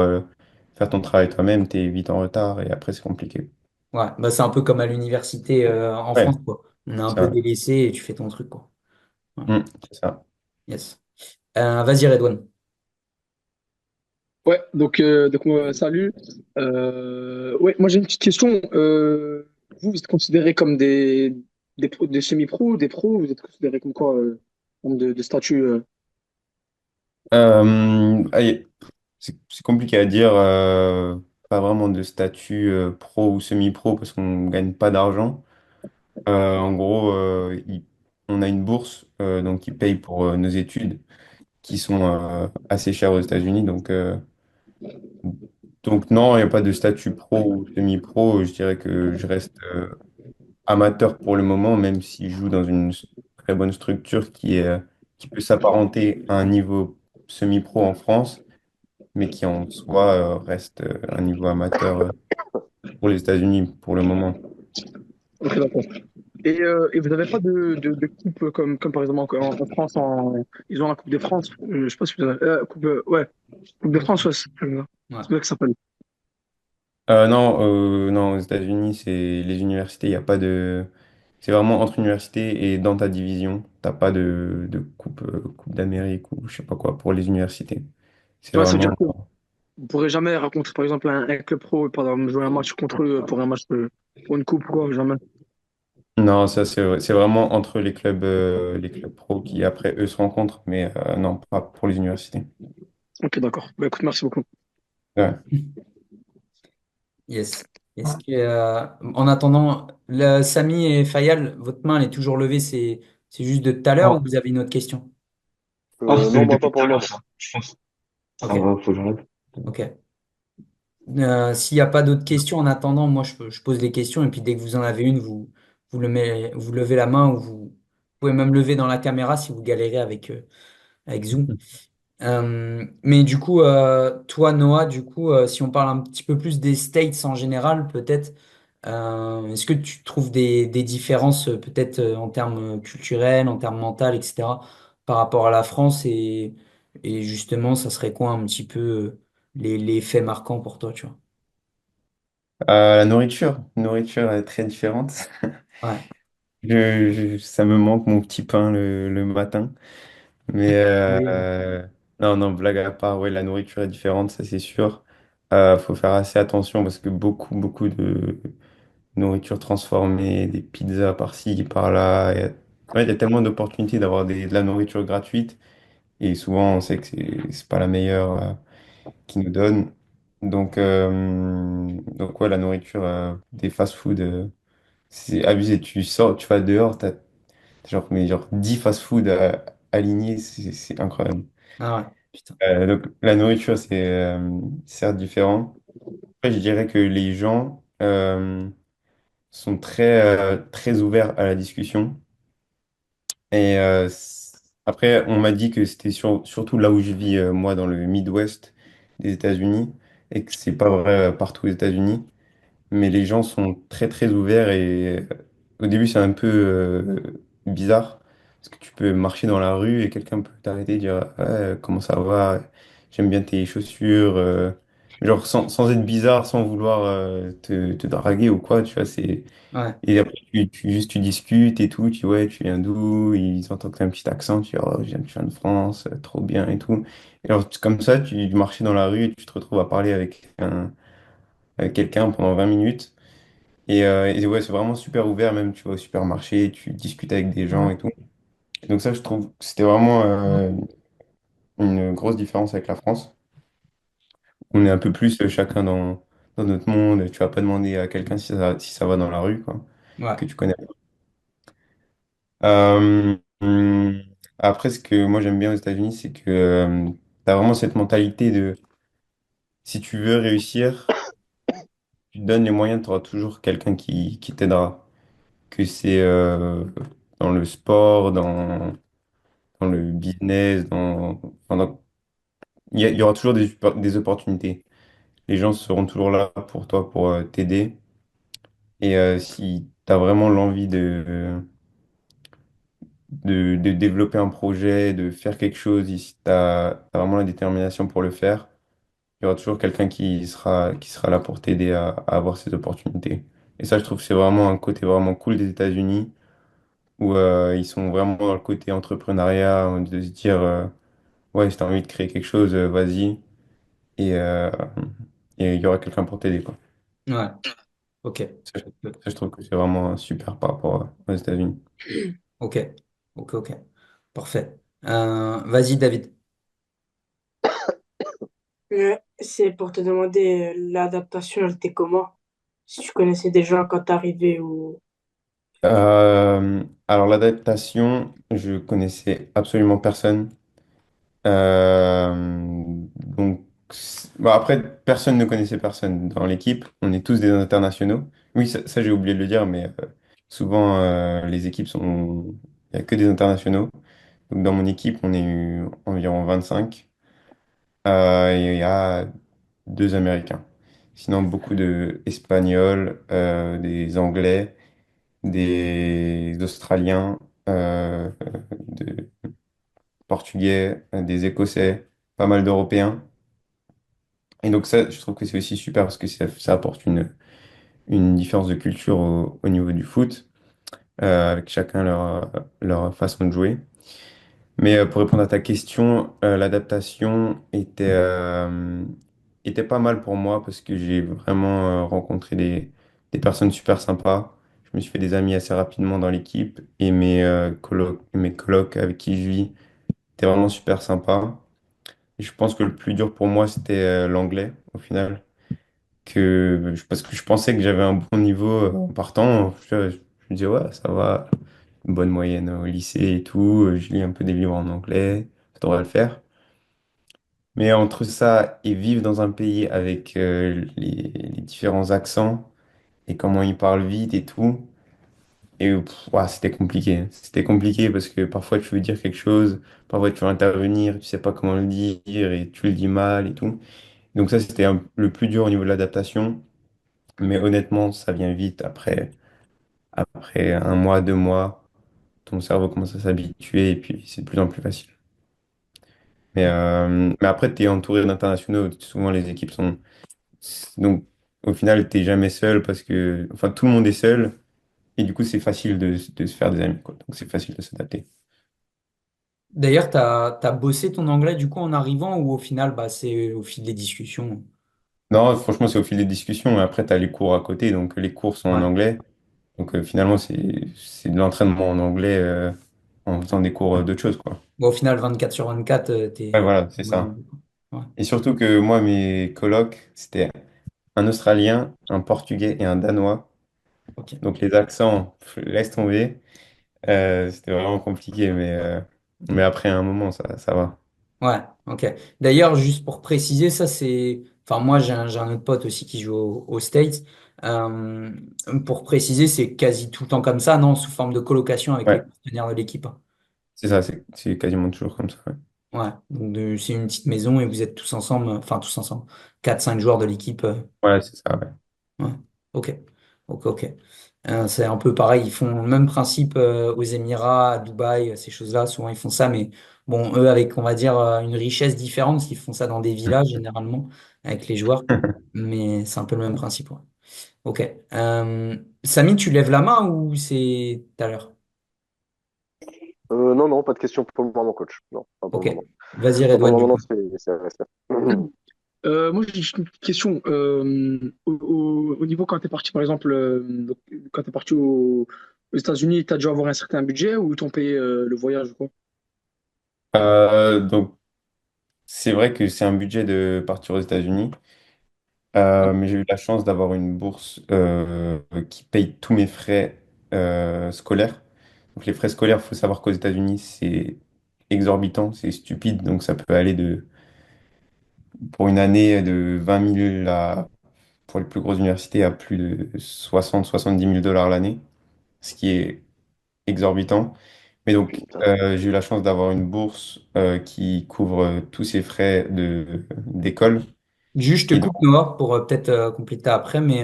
faire ton travail toi-même, t'es vite en retard et après, c'est compliqué. Ouais, bah c'est un peu comme à l'université en Ouais, France quoi. On est un c'est peu vrai. délaissé et tu fais ton truc quoi. Ouais. C'est ça. Yes. Vas-y Redouane. Ouais, donc moi, salut. Ouais, moi j'ai une petite question. Vous êtes considérés comme des semi-pros, des pros, vous êtes considérés comme quoi en termes de statut Allez, c'est compliqué à dire, pas vraiment de statut pro ou semi-pro parce qu'on gagne pas d'argent. En gros, on a une bourse donc qui paye pour nos études qui sont assez chères aux États-Unis. Donc non, il n'y a pas de statut pro ou semi-pro. Je dirais que je reste amateur pour le moment, même si je joue dans une très bonne structure qui peut s'apparenter à un niveau semi-pro en France, mais qui en soi reste un niveau amateur pour les États-Unis pour le moment. ok, d'accord. Et vous n'avez pas de coupe comme par exemple en France, ils ont la Coupe de France. Je sais pas si vous avez. Ouais, Coupe de France, ouais, Ouais. c'est ça que ça s'appelle. Non, non, aux États-Unis, c'est les universités, il n'y a pas de. C'est vraiment entre universités et dans ta division. T'as pas de coupe d'Amérique ou je sais pas quoi pour les universités. C'est Ouais, ça veut dire vraiment. que vous pourrez jamais rencontrer par exemple un club pro et par exemple jouer un match contre eux pour un match pour une coupe, quoi, jamais. Non, ça c'est vraiment entre les clubs pro qui après eux se rencontrent, mais non, pas pour les universités. Ok, d'accord. Bah écoute, merci beaucoup. Ouais. Yes. Est-ce que, en attendant, Samy et Fayal, votre main elle est toujours levée, c'est juste de tout à l'heure ou Oh, vous avez une autre question? Non, c'est moi, pas depuis pour tout à le l'heure, moment. ça, je pense. Ça Ok, va, faut que j'arrête. ok. S'il n'y a pas d'autres questions, en attendant, moi je pose les questions et puis dès que vous en avez une, vous levez la main ou pouvez même lever dans la caméra si vous galérez avec Zoom. Mais du coup, toi, Noah, du coup, si on parle un petit peu plus des States en général, peut-être, est-ce que tu trouves des différences, peut-être en termes culturels, en termes mentaux, etc., par rapport à la France et justement, ça serait quoi un petit peu les faits marquants pour toi, tu vois? La nourriture est très différente. Ouais, Ça me manque mon petit pain le matin. Mais oui, non, non, blague à part, ouais, la nourriture est différente, ça c'est sûr. Faut faire assez attention parce que beaucoup de nourriture transformée, des pizzas par-ci, par-là. Ouais, il y a tellement d'opportunités d'avoir de la nourriture gratuite. Et souvent, on sait que c'est pas la meilleure qui nous donne. Donc ouais, la nourriture des fast-food, c'est abusé. Tu sors, tu vas dehors, genre 10 fast-food alignés, c'est incroyable. ah ouais, putain. Donc la nourriture, c'est certes différent. Après, je dirais que les gens sont très ouverts à la discussion. Et après, on m'a dit que c'était surtout là où je vis, moi, dans le Midwest des États-Unis, et que c'est pas vrai partout aux États-Unis. Mais les gens sont très ouverts et au début, c'est un peu bizarre parce que tu peux marcher dans la rue et quelqu'un peut t'arrêter et dire ouais, comment ça va? J'aime bien tes chaussures. Genre sans être bizarre, sans vouloir te draguer ou quoi, tu vois, c'est. Ouais, Et après, juste tu discutes et tout, ouais, tu viens d'où? Ils entendent que t'as un petit accent, tu dis, oh, je viens de France, trop bien et tout. Et alors, comme ça, tu marches dans la rue et tu te retrouves à parler avec quelqu'un pendant 20 minutes. Et ouais, c'est vraiment super ouvert, même tu vas au supermarché, tu discutes avec des gens ouais, et tout. Donc ça, je trouve que c'était vraiment une grosse différence avec la France. On est un peu plus chacun dans notre monde. Tu vas pas demander à quelqu'un si ça va dans la rue, quoi, ouais, que tu connais. Hum, Après, ce que moi j'aime bien aux États-Unis, c'est que tu as vraiment cette mentalité de si tu veux réussir, tu te donnes les moyens, tu auras toujours quelqu'un qui t'aidera. Que c'est dans le sport, dans le business, il y aura toujours des opportunités. Les gens seront toujours là pour toi, pour t'aider. Et si tu as vraiment l'envie de développer un projet, de faire quelque chose, et si tu as vraiment la détermination pour le faire, il y aura toujours quelqu'un qui sera là pour t'aider à avoir ces opportunités. Et ça, je trouve que c'est vraiment un côté vraiment cool des États-Unis, où ils sont vraiment dans le côté entrepreneuriat, de se dire, ouais, si tu as envie de créer quelque chose, vas-y. Et et il y aura quelqu'un pour t'aider, quoi. ouais, ok. Ça, je trouve que c'est vraiment super par rapport aux États-Unis. Ok, ok, ok. Parfait. Vas-y, David. C'est pour te demander l'adaptation, elle était comment? Si tu connaissais des gens quand t'es arrivé ou... Alors l'adaptation, je connaissais absolument personne. Donc bon, après, personne ne connaissait personne dans l'équipe. On est tous des internationaux. Oui, ça, j'ai oublié de le dire, mais souvent les équipes sont, il n'y a que des internationaux. Donc dans mon équipe, on est environ 25. Et il y a deux Américains. Sinon, beaucoup de Espagnols, des Anglais, des Australiens, des Portugais, des Écossais, pas mal d'Européens. Et donc ça, je trouve que c'est aussi super parce que ça apporte une différence de culture au niveau du foot, avec chacun leur façon de jouer. Mais pour répondre à ta question, l'adaptation était pas mal pour moi parce que j'ai vraiment rencontré des personnes super sympas. Je me suis fait des amis assez rapidement dans l'équipe et mes colocs avec qui je vis étaient vraiment super sympas. Et je pense que le plus dur pour moi, c'était l'anglais au final. Parce que je pensais que j'avais un bon niveau en partant. Je me disais, ouais, ça va, une bonne moyenne au lycée et tout. Je lis un peu des livres en anglais, ça devrait le faire. Mais entre ça et vivre dans un pays avec les différents accents et comment ils parlent vite et tout, Et ouah, c'était compliqué. C'était compliqué parce que parfois tu veux dire quelque chose, parfois tu veux intervenir, tu sais pas comment le dire et tu le dis mal et tout. Donc ça, c'était le plus dur au niveau de l'adaptation. Mais honnêtement, ça vient vite après un mois, 2 mois, ton cerveau commence à s'habituer et puis c'est de plus en plus facile. Mais après, tu es entouré d'internationaux. Souvent, les équipes sont. Donc, au final, tu jamais seul parce que. Enfin, tout le monde est seul. Et du coup, c'est facile de se faire des amis, quoi. Donc, c'est facile de s'adapter. D'ailleurs, t'as bossé ton anglais du coup en arrivant ou au final, bah, c'est au fil des discussions? Non, franchement, c'est au fil des discussions. Et après, tu as les cours à côté. Donc, les cours sont en Ouais. anglais. Donc, finalement, c'est de l'entraînement en anglais en faisant des cours d'autres choses, quoi. Bon, au final, 24/24, Ouais, voilà, c'est ouais, ça. ouais, Et surtout que moi, mes colocs, c'était un Australien, un Portugais et un Danois. ok. Donc, les accents, laisse tomber. C'était vraiment compliqué, mais après un moment, ça va. Ouais, ok. D'ailleurs, juste pour préciser, ça c'est. Enfin, moi, j'ai un autre pote aussi qui joue aux States. Euh, pour préciser, c'est quasi tout le temps comme ça, non? Sous forme de colocation avec les Ouais, partenaires de l'équipe. c'est ça, c'est quasiment toujours comme ça. Ouais, Ouais. Donc, c'est une petite maison et vous êtes tous ensemble, enfin, tous ensemble. 4 5 joueurs de l'équipe. ouais, c'est ça, ouais. Ouais. Ok. Ok, ok. C'est un peu pareil. Ils font le même principe aux Émirats, à Dubaï, ces choses-là. Souvent, ils font ça, mais bon, eux, avec, on va dire, une richesse différente, parce qu'ils font ça dans des villages, généralement, avec les joueurs. Mais c'est un peu le même principe. Ouais. Ok. Samy, tu lèves la main ou c'est tout à l'heure? Non, non, pas de question pour le moment, coach. Non, pas pour Ok. le moment. Vas-y, Pas pour Redouane, le du moment, coup. c'est resté. Moi, j'ai juste une petite question. Au niveau, quand tu es parti, par exemple, quand tu es parti aux États-Unis, tu as dû avoir un certain budget ou ils t'ont payé le voyage ou quoi? Donc, c'est vrai que c'est un budget de partir aux États-Unis, mais j'ai eu la chance d'avoir une bourse qui paye tous mes frais scolaires. Donc, les frais scolaires, il faut savoir qu'aux États-Unis, c'est exorbitant, c'est stupide. Donc, ça peut aller pour une année de 20 000 pour les plus grosses universités, à plus de 60 70 000 $ l'année, ce qui est exorbitant. Mais donc, Putain. j'ai eu la chance d'avoir une bourse qui couvre tous ces frais d'école. Juste, je te Et donc, coupe, Noah, pour peut-être compléter après, mais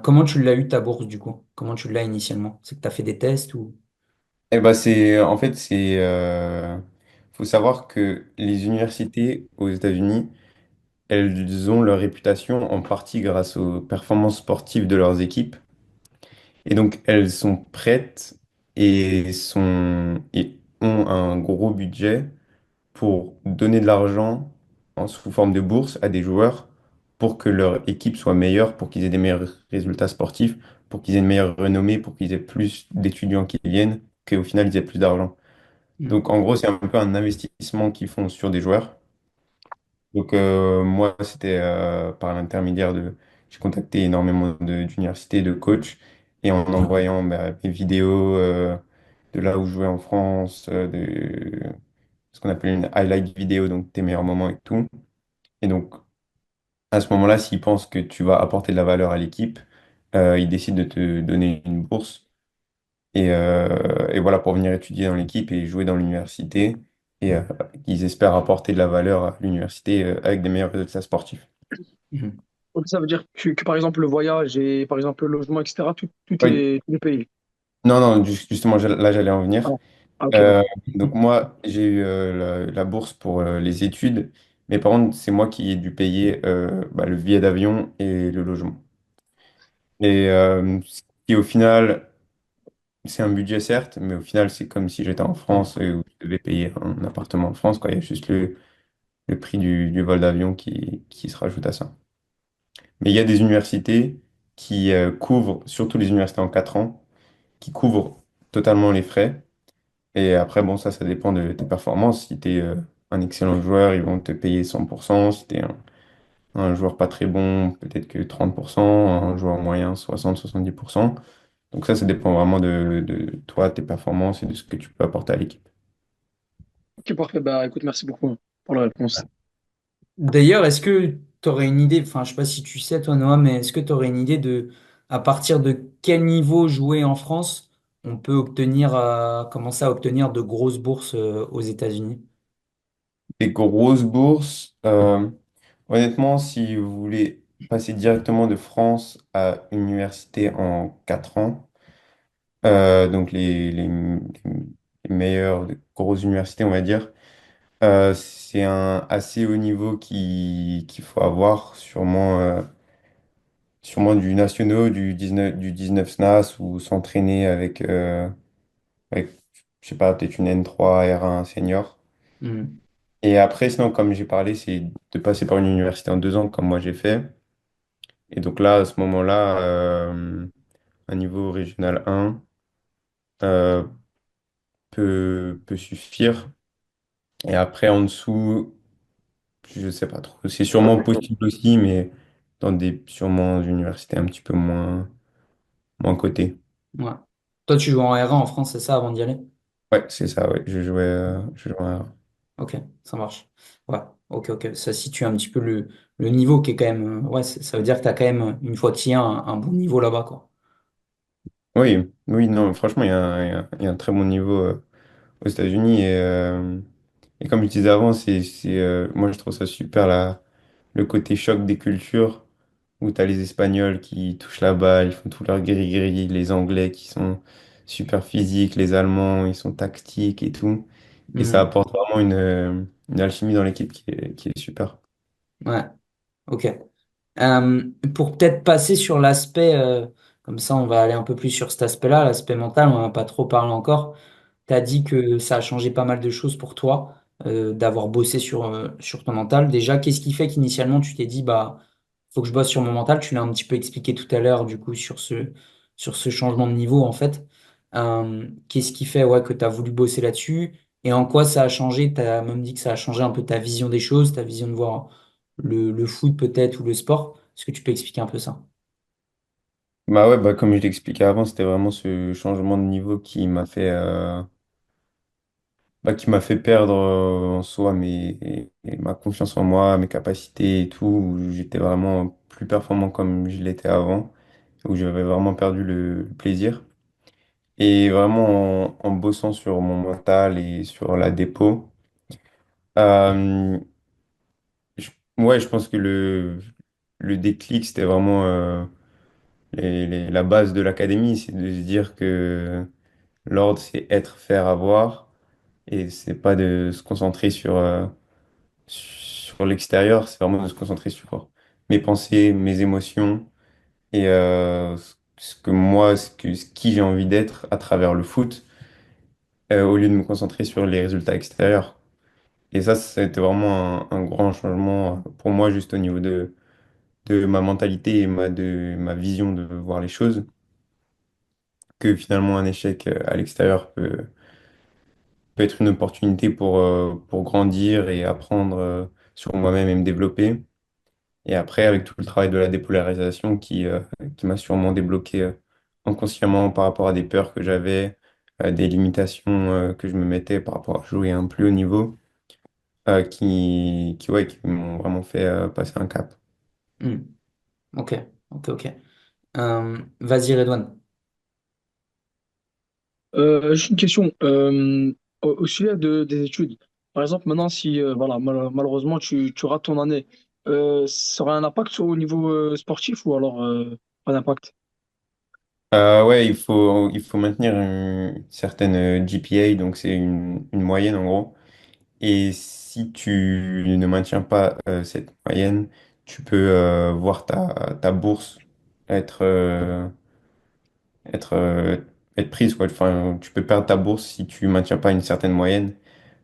comment tu l'as eu ta bourse, du coup? Comment tu l'as initialement? C'est que tu as fait des tests ou... eh ben, en fait, faut savoir que les universités aux États-Unis, elles ont leur réputation en partie grâce aux performances sportives de leurs équipes. Et donc, elles sont prêtes et ont un gros budget pour donner de l'argent sous forme de bourse à des joueurs pour que leur équipe soit meilleure, pour qu'ils aient des meilleurs résultats sportifs, pour qu'ils aient une meilleure renommée, pour qu'ils aient plus d'étudiants qui viennent, qu'au final, ils aient plus d'argent. Hmm. Donc, en gros, c'est un peu un investissement qu'ils font sur des joueurs. Donc, moi, c'était par l'intermédiaire de. J'ai contacté énormément d'universités, de coachs, et en envoyant mes vidéos de là où je jouais en France, de ce qu'on appelle une highlight vidéo, donc tes meilleurs moments et tout. Et donc, à ce moment-là, s'ils pensent que tu vas apporter de la valeur à l'équipe, ils décident de te donner une bourse. Et voilà, pour venir étudier dans l'équipe et jouer dans l'université. Et ils espèrent apporter de la valeur à l'université avec des meilleurs résultats sportifs. Mhm. Donc, ça veut dire par exemple, le voyage et par exemple, le logement, etc., Oui. tout est payé. Non, non, justement, là, j'allais en venir. Ah, ah, ok, Euh, d'accord. donc, moi, j'ai eu la bourse pour les études, mais par contre, c'est moi qui ai dû payer le billet d'avion et le logement. Et ce qui, au final, c'est un budget, certes, mais au final, c'est comme si j'étais en France et où je devais payer un appartement en France, quoi. Il y a juste le prix du vol d'avion qui se rajoute à ça. Mais il y a des universités qui couvrent, surtout les universités en 4 ans, qui couvrent totalement les frais. Et après, bon, ça dépend de tes performances. Si tu es un excellent joueur, ils vont te payer 100%. Si tu es un joueur pas très bon, peut-être que 30%. Un joueur moyen, 60 70%. Donc ça dépend vraiment de toi, tes performances et de ce que tu peux apporter à l'équipe. Ok, parfait. Bah, écoute, merci beaucoup pour la réponse. D'ailleurs, est-ce que tu aurais une idée, enfin, je sais pas si tu sais, toi, Noah, mais est-ce que tu aurais une idée de à partir de quel niveau jouer en France on peut obtenir, commencer à obtenir de grosses bourses aux États-Unis? Des grosses bourses. Honnêtement, si vous voulez passer directement de France à une université en 4 ans, donc les meilleures des grosses universités, on va dire, c'est un assez haut niveau qu'il faut avoir, sûrement du nationaux, du 19 SNAS ou s'entraîner avec, je sais pas, peut-être une N3, R1 senior. Hmm. Et après, sinon, comme j'ai parlé, c'est de passer par une université en 2 ans, comme moi j'ai fait. Et donc là, à ce moment-là, un niveau régional 1 euh, peut suffire. Et après, en dessous, je sais pas trop. C'est sûrement possible aussi, mais dans des sûrement universités un petit peu moins cotées. Ouais. Toi, tu joues en R1 en France, c'est ça, avant d'y aller? Ouais, c'est ça, ouais. Je jouais Ok, ça marche. Ouais, ok, ok. Ça situe un petit peu le niveau qui est quand même. Ouais, ça veut dire que tu as quand même, une fois qu'il y a un bon niveau là-bas, quoi. Oui, oui, non, franchement, il y a un très bon niveau aux États-Unis. Et comme je disais avant, moi, je trouve ça super, le côté choc des cultures, où tu as les Espagnols qui touchent la balle, ils font tout leur gris-gris, les Anglais qui sont super physiques, les Allemands, ils sont tactiques et tout. Et ça Hmm. apporte vraiment une alchimie dans l'équipe qui est super. Ouais, ok. Pour peut-être passer sur l'aspect, comme ça on va aller un peu plus sur cet aspect-là, l'aspect mental, on n'en a pas trop parlé encore. Tu as dit que ça a changé pas mal de choses pour toi, d'avoir bossé sur ton mental. Déjà, qu'est-ce qui fait qu'initialement tu t'es dit, bah, faut que je bosse sur mon mental? Tu l'as un petit peu expliqué tout à l'heure, du coup, sur ce changement de niveau, en fait. Qu'est-ce qui fait, ouais, que tu as voulu bosser là-dessus? Et en quoi ça a changé? Tu as même dit que ça a changé un peu ta vision des choses, ta vision de voir le foot peut-être ou le sport. Est-ce que tu peux expliquer un peu ça? Bah ouais, bah comme je l'expliquais avant, c'était vraiment ce changement de niveau qui m'a fait perdre en soi et ma confiance en moi, mes capacités et tout, où j'étais vraiment plus performant comme je l'étais avant, où j'avais vraiment perdu le plaisir. Et vraiment en bossant sur mon mental et sur la dépo, euh, ouais, je pense que le déclic, c'était vraiment la base de l'académie, c'est de se dire que l'ordre, c'est être, faire, avoir, et c'est pas de se concentrer sur l'extérieur, c'est vraiment de se concentrer sur mes pensées, mes émotions, et ce que moi, qui j'ai envie d'être à travers le foot, au lieu de me concentrer sur les résultats extérieurs. Et ça, c'était vraiment un grand changement pour moi, juste au niveau de ma mentalité et de ma vision de voir les choses, que finalement un échec à l'extérieur peut être une opportunité pour grandir et apprendre sur moi-même et me développer. Et après, avec tout le travail de la dépolarisation qui m'a sûrement débloqué inconsciemment par rapport à des peurs que j'avais, des limitations que je me mettais par rapport à jouer à un plus haut niveau, ouais, qui m'ont vraiment fait passer un cap. Hmm. Ok, ok, ok. Vas-y, Redouane. J'ai une question au sujet des études. Par exemple, maintenant, si voilà, malheureusement tu rates ton année, ça aurait un impact sur au niveau sportif ou alors pas d'impact? Ouais, il faut maintenir une certaine GPA, donc c'est une moyenne en gros. Et si tu ne maintiens pas cette moyenne, tu peux voir ta bourse être, euh, être, euh, être prise, quoi. Enfin, tu peux perdre ta bourse si tu maintiens pas une certaine moyenne.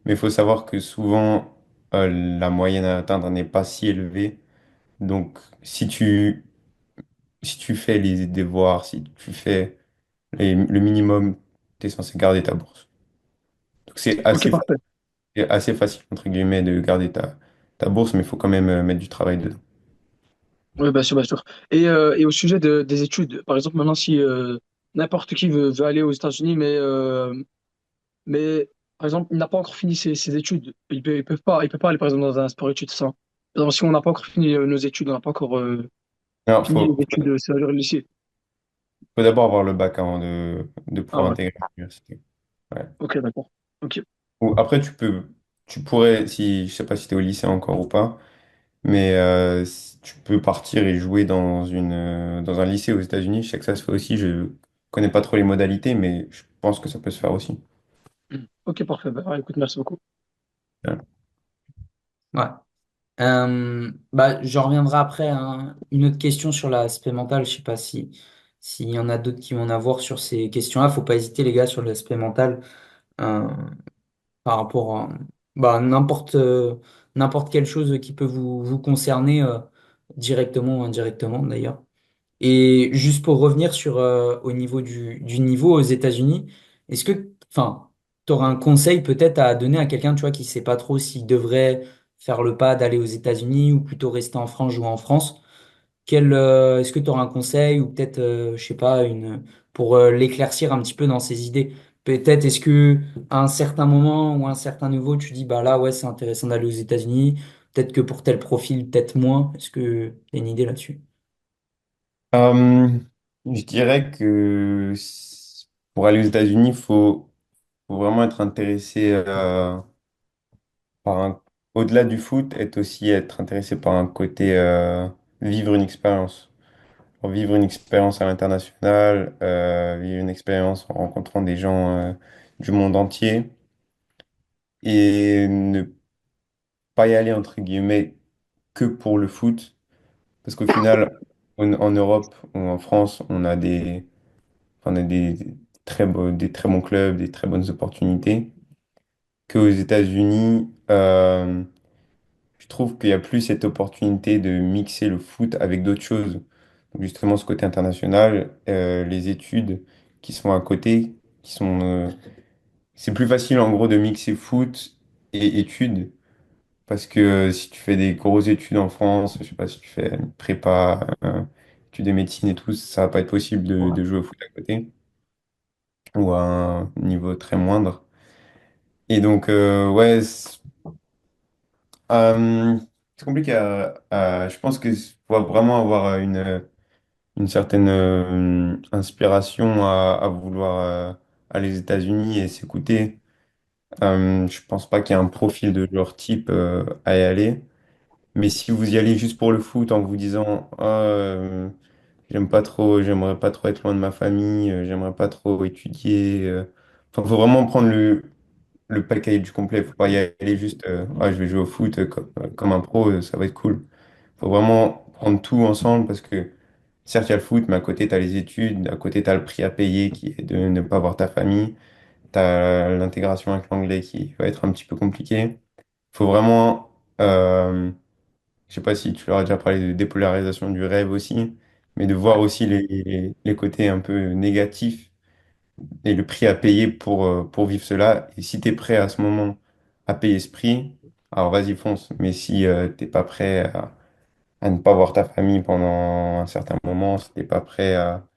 Mais il faut savoir que souvent, la moyenne à atteindre n'est pas si élevée. Donc, si tu fais les devoirs, si tu fais le minimum, tu es censé garder ta bourse. Donc, Ok, parfait. c'est assez facile, entre guillemets, de garder ta bourse, mais il faut quand même mettre du travail dedans. Oui, bien sûr, bien sûr. Et au sujet des études, par exemple, maintenant, si n'importe qui veut aller aux États-Unis, mais par exemple, il n'a pas encore fini ses études, il peut pas aller, par exemple, dans un sport-études, c'est ça. Par exemple, si on n'a pas encore fini nos études, on n'a pas encore Alors, fini les études, c'est-à-dire le lycée. faut d'abord avoir le bac avant de Ah pouvoir ouais, intégrer l'université. Ouais. ok, d'accord. Ok. Ou après, tu pourrais, si, je sais pas si tu es au lycée encore ou pas, mais tu peux partir et jouer dans un lycée aux États-Unis. Je sais que ça se fait aussi. Je connais pas trop les modalités, mais je pense que ça peut se faire aussi. Ok, parfait. Bah, écoute, merci beaucoup. Ouais. Ouais. Bah, je reviendrai après, hein. Une autre question sur l'aspect mental. Je sais pas s'il y en a d'autres qui vont en avoir sur ces questions-là. Faut pas hésiter, les gars, sur l'aspect mental. Euh, Par rapport à bah, n'importe quelle chose qui peut vous concerner directement ou indirectement d'ailleurs. Et juste pour revenir sur au niveau du niveau aux États-Unis, est-ce que enfin tu auras un conseil peut-être à donner à quelqu'un tu vois qui sait pas trop s'il devrait faire le pas d'aller aux États-Unis ou plutôt rester en France, jouer en France? Est-ce que tu auras un conseil ou peut-être, je sais pas, pour l'éclaircir un petit peu dans ses idées? Peut-être est-ce que à un certain moment ou à un certain niveau, tu dis, bah là, ouais, c'est intéressant d'aller aux États-Unis. Peut-être que pour tel profil, peut-être moins. Est-ce que tu as une idée là-dessus? Euh, je dirais que pour aller aux États-Unis, faut vraiment être intéressé par au-delà du foot, être intéressé par un côté vivre une expérience. Pour vivre une expérience à l'international, vivre une expérience en rencontrant des gens du monde entier et ne pas y aller entre guillemets que pour le foot. Parce qu'au final, en Europe ou en France, on a des très bons clubs, des très bonnes opportunités. Qu'aux États-Unis, je trouve qu'il y a plus cette opportunité de mixer le foot avec d'autres choses. Donc justement, ce côté international, les études qui sont à côté, c'est plus facile en gros de mixer foot et études. Parce que si tu fais des grosses études en France, je sais pas si tu fais une prépa, études de médecine et tout, ça va pas être possible de jouer au foot à côté ou à un niveau très moindre. Et donc, ouais, euh, c'est compliqué je pense qu'il faut vraiment avoir une certaine inspiration à vouloir aller aux États-Unis et s'écouter. Je pense pas qu'il y ait un profil de leur type à y aller. Mais si vous y allez juste pour le foot en vous disant j'aime pas trop, j'aimerais pas trop être loin de ma famille, j'aimerais pas trop étudier. Enfin, faut vraiment prendre le package complet. Faut pas y aller juste je vais jouer au foot comme un pro, ça va être cool. Faut vraiment prendre tout ensemble parce que certes, il y a le foot, mais à côté, tu as les études, à côté, tu as le prix à payer qui est de ne pas voir ta famille, tu as l'intégration avec l'anglais qui va être un petit peu compliqué. Faut vraiment, je sais pas si tu leur as déjà parlé de dépolarisation du rêve aussi, mais de voir aussi les côtés un peu négatifs et le prix à payer pour vivre cela. Et si tu es prêt à ce moment à payer ce prix, alors vas-y, fonce. Mais si t'es pas prêt à ne pas voir ta famille pendant un certain moment, si t'es pas prêt à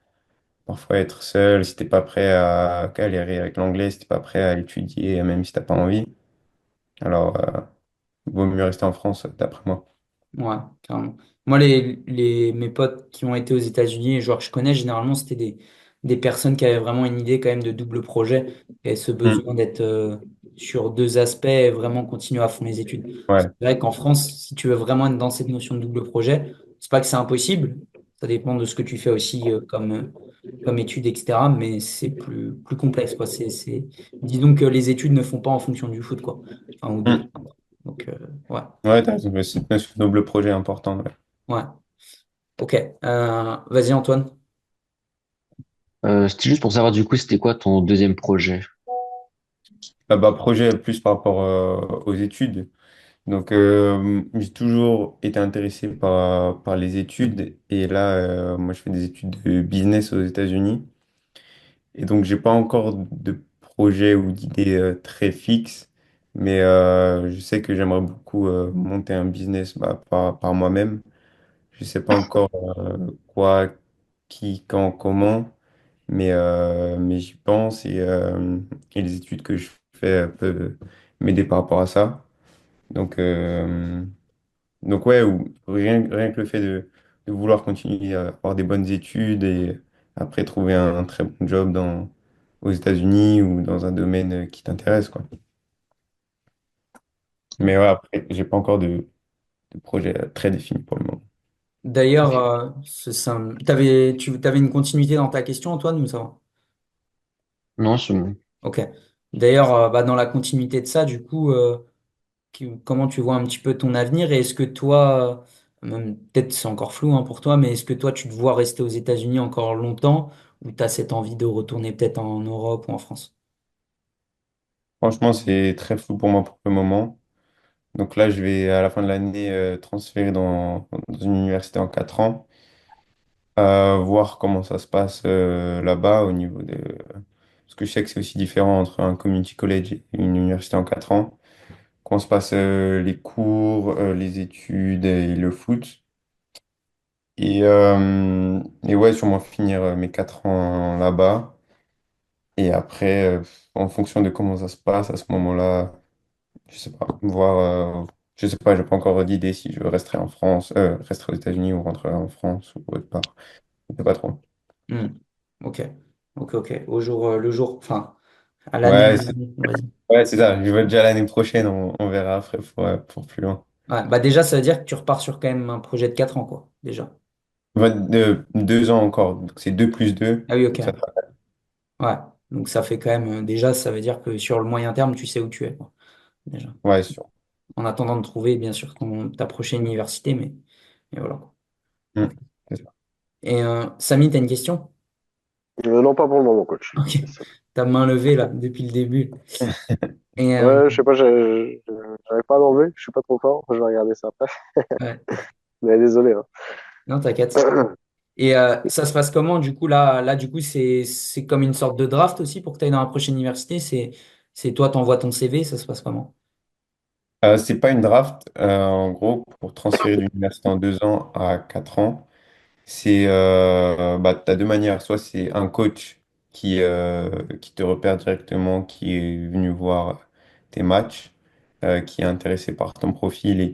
parfois être seul, si t'es pas prêt à galérer avec l'anglais, si t'es pas prêt à étudier, même si t'as pas envie, alors vaut mieux rester en France, d'après moi. Ouais, carrément. Moi, mes potes qui ont été aux États-Unis, les joueurs que je connais, généralement, c'était des personnes qui avaient vraiment une idée quand même de double projet et ce besoin Mm. d'être sur deux aspects et vraiment continuer à fond les études. C'est Ouais, vrai qu'en France, si tu veux vraiment être dans cette notion de double projet, c'est pas que c'est impossible. Ça dépend de ce que tu fais aussi comme études, etc. Mais c'est plus complexe, quoi. Disons que les études ne font pas en fonction du foot, quoi. Enfin, ou d'autres. Mm. Donc, ouais, Ouais, t'as raison, c'est un double projet important. Ouais. ouais. Ok, vas-y Antoine. C'était juste pour savoir du coup, c'était quoi ton deuxième projet? Bah, projet plus par rapport aux études. Donc, j'ai toujours été intéressé par les études. Et là, moi, je fais des études de business aux États-Unis. Et donc, j'ai pas encore de projet ou d'idée très fixe, mais je sais que j'aimerais beaucoup monter un business par moi-même. Je sais pas encore quoi, qui, quand, comment, mais j'y pense et les études que je fais peuvent m'aider par rapport à ça. Donc, donc ouais, rien que le fait de vouloir continuer à avoir des bonnes études après trouver un très bon job aux États-Unis ou dans un domaine qui t'intéresse, quoi. Mais ouais, après, j'ai pas encore de projet très défini pour le moment. D'ailleurs, t'avais une continuité dans ta question, Antoine, ou ça va? Non, c'est bon. Ok. D'ailleurs, bah, dans la continuité de ça, du coup, comment tu vois un petit peu ton avenir et est-ce que toi, même peut-être c'est encore flou hein, pour toi, mais est-ce que toi tu te vois rester aux États-Unis encore longtemps ou tu as cette envie de retourner peut-être en Europe ou en France? Franchement, c'est très flou pour moi pour le moment. Donc là, je vais à la fin de l'année transférer dans une université en 4 ans, voir comment ça se passe là-bas au niveau de... Parce que je sais que c'est aussi différent entre un community college et une université en 4 ans. Comment se passent les cours, les études et le foot. Et ouais, sûrement finir mes 4 ans là-bas. Et après, en fonction de comment ça se passe à ce moment-là, je sais pas, je sais pas, j'ai pas encore d'idée si je resterai en France, resterai aux États-Unis ou rentrerai en France ou autre part. Je sais pas trop. Hmm. Ok, ok. Au jour, le jour, enfin, Ouais, à l'année, vas-y. ouais, c'est ça. Je vois déjà l'année prochaine, on verra après pour plus loin. Ouais, bah déjà, ça veut dire que tu repars sur quand même un projet de 4 ans, quoi, déjà. 2 ans encore, donc c'est 2 plus 2. Ah oui, ok. Donc ça Ouais, donc ça fait quand même, déjà, ça veut dire que sur le moyen terme, tu sais où tu es, quoi, déjà. ouais, sûr. En attendant de trouver, bien sûr, ta prochaine université, mais voilà. Mm, Ok. c'est ça. Et Samy, t'as une question? Non, pas pour le moment, coach. Ok, ta main levée là depuis le début. Et Ouais, je sais pas, j'arrive pas à l'enlever, je suis pas trop fort, je vais regarder ça après. ouais, Mais désolé, hein. non, t'inquiète. Et ça se passe comment du coup là du coup c'est comme une sorte de draft aussi pour que tu ailles dans la prochaine université. C'est toi t'envoies ton CV, ça se passe comment? C'est pas une draft. En gros, pour transférer d'une université en 2 ans à 4 ans, t'as deux manières. Soit c'est un coach qui te repère directement, qui est venu voir tes matchs, qui est intéressé par ton profil et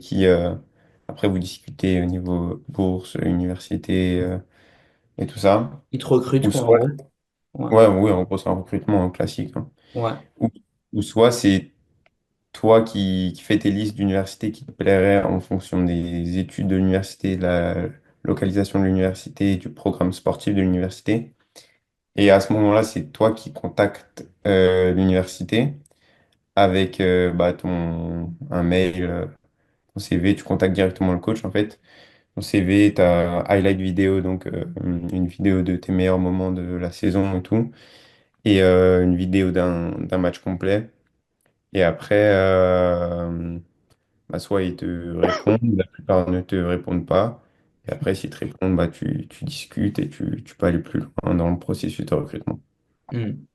après, vous discutez au niveau bourse, université et tout ça. Ils te recrutent Ou quoi en soit, gros? Ouais, ouais, oui, en gros, c'est un recrutement classique, hein. ouais. Ou, ou soit c'est toi qui fais tes listes d'universités qui te plairaient en fonction des études de l'université, de la localisation de l'université, du programme sportif de l'université. Et à ce moment-là, c'est toi qui contactes l'université avec un mail, ton CV, tu contactes directement le coach en fait. Ton CV, ta highlight vidéo, donc une vidéo de tes meilleurs moments de la saison et tout, et une vidéo d'un match complet. Et après, soit ils te répondent, la plupart ne te répondent pas. Et après, s'ils te répondent, tu discutes et tu peux aller plus loin dans le processus de recrutement. Hmm.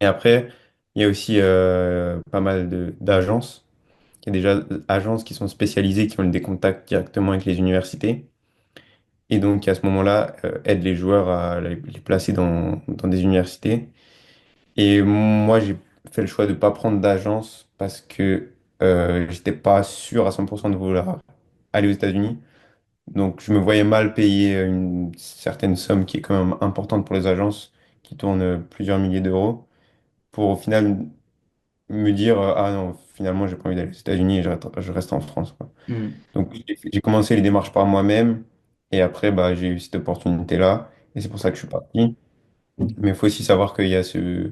Et après, il y a aussi pas mal d'agences. Il y a déjà agences qui sont spécialisées, qui ont des contacts directement avec les universités. Et donc, à ce moment-là, aident les joueurs à les placer dans des universités. Et moi, j'ai fait le choix de ne pas prendre d'agence parce que j'étais pas sûr à 100% de vouloir aller aux États-Unis. Donc, je me voyais mal payer une certaine somme qui est quand même importante pour les agences, qui tourne plusieurs milliers d'euros, pour au final me dire, ah non, finalement, j'ai pas envie d'aller aux États-Unis et je reste en France, quoi. Hmm. Donc, j'ai commencé les démarches par moi-même et après, bah, j'ai eu cette opportunité-là et c'est pour ça que je suis parti. Mais il faut aussi savoir qu'il y a ce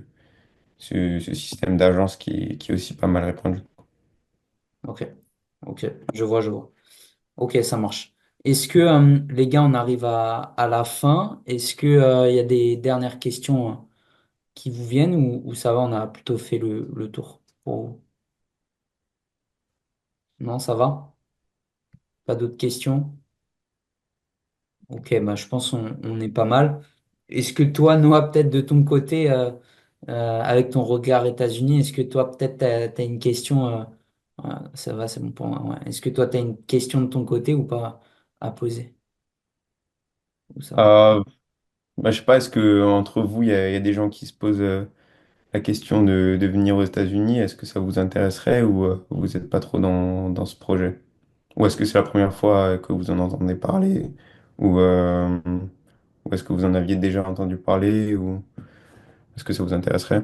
système d'agence qui est aussi pas mal répandu. Ok, ok, je vois. Ok, ça marche. Est-ce que les gars, on arrive à la fin? Est-ce que il y a des dernières questions qui vous viennent ou ça va, on a plutôt fait le tour pour vous? Non, ça va? Pas d'autres questions? Ok, bah, je pense on est pas mal. Est-ce que toi, Noah, peut-être de ton côté, avec ton regard États-Unis, est-ce que toi, peut-être, t'as une question ça va, c'est bon pour moi. Ouais. Est-ce que toi, tu as une question de ton côté ou pas à poser? Ou ça va? Euh, je sais pas, est-ce que entre vous, il y a des gens qui se posent la question de venir aux États-Unis? Est-ce que ça vous intéresserait ou vous n'êtes pas trop dans ce projet? Ou est-ce que c'est la première fois que vous en entendez parler? Ou Ou est-ce que vous en aviez déjà entendu parler ou est-ce que ça vous intéresserait?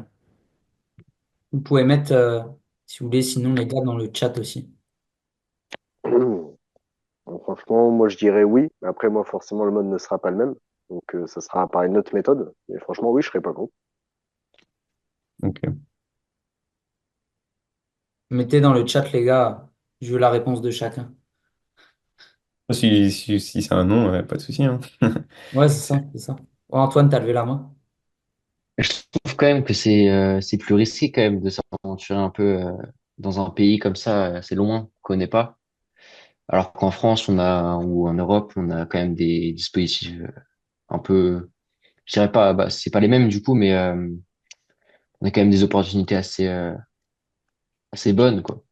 Vous pouvez mettre, si vous voulez, sinon les gars dans le chat aussi. Donc, franchement, moi je dirais oui. Après, moi, forcément, le mode ne sera pas le même. Donc, ça sera par une autre méthode. Mais franchement, oui, je serais pas contre. Ok. Mettez dans le chat, les gars, je veux la réponse de chacun. Si c'est un non, pas de souci, hein. Ouais, c'est ça, c'est ça. Oh, Antoine, t'as levé la main? Je trouve quand même que c'est plus risqué quand même de s'aventurer un peu dans un pays comme ça, assez loin, qu'on connaît pas. Alors qu'en France, ou en Europe, on a quand même des dispositifs un peu, je dirais pas, bah, c'est pas les mêmes du coup, mais on a quand même des opportunités assez bonnes, quoi.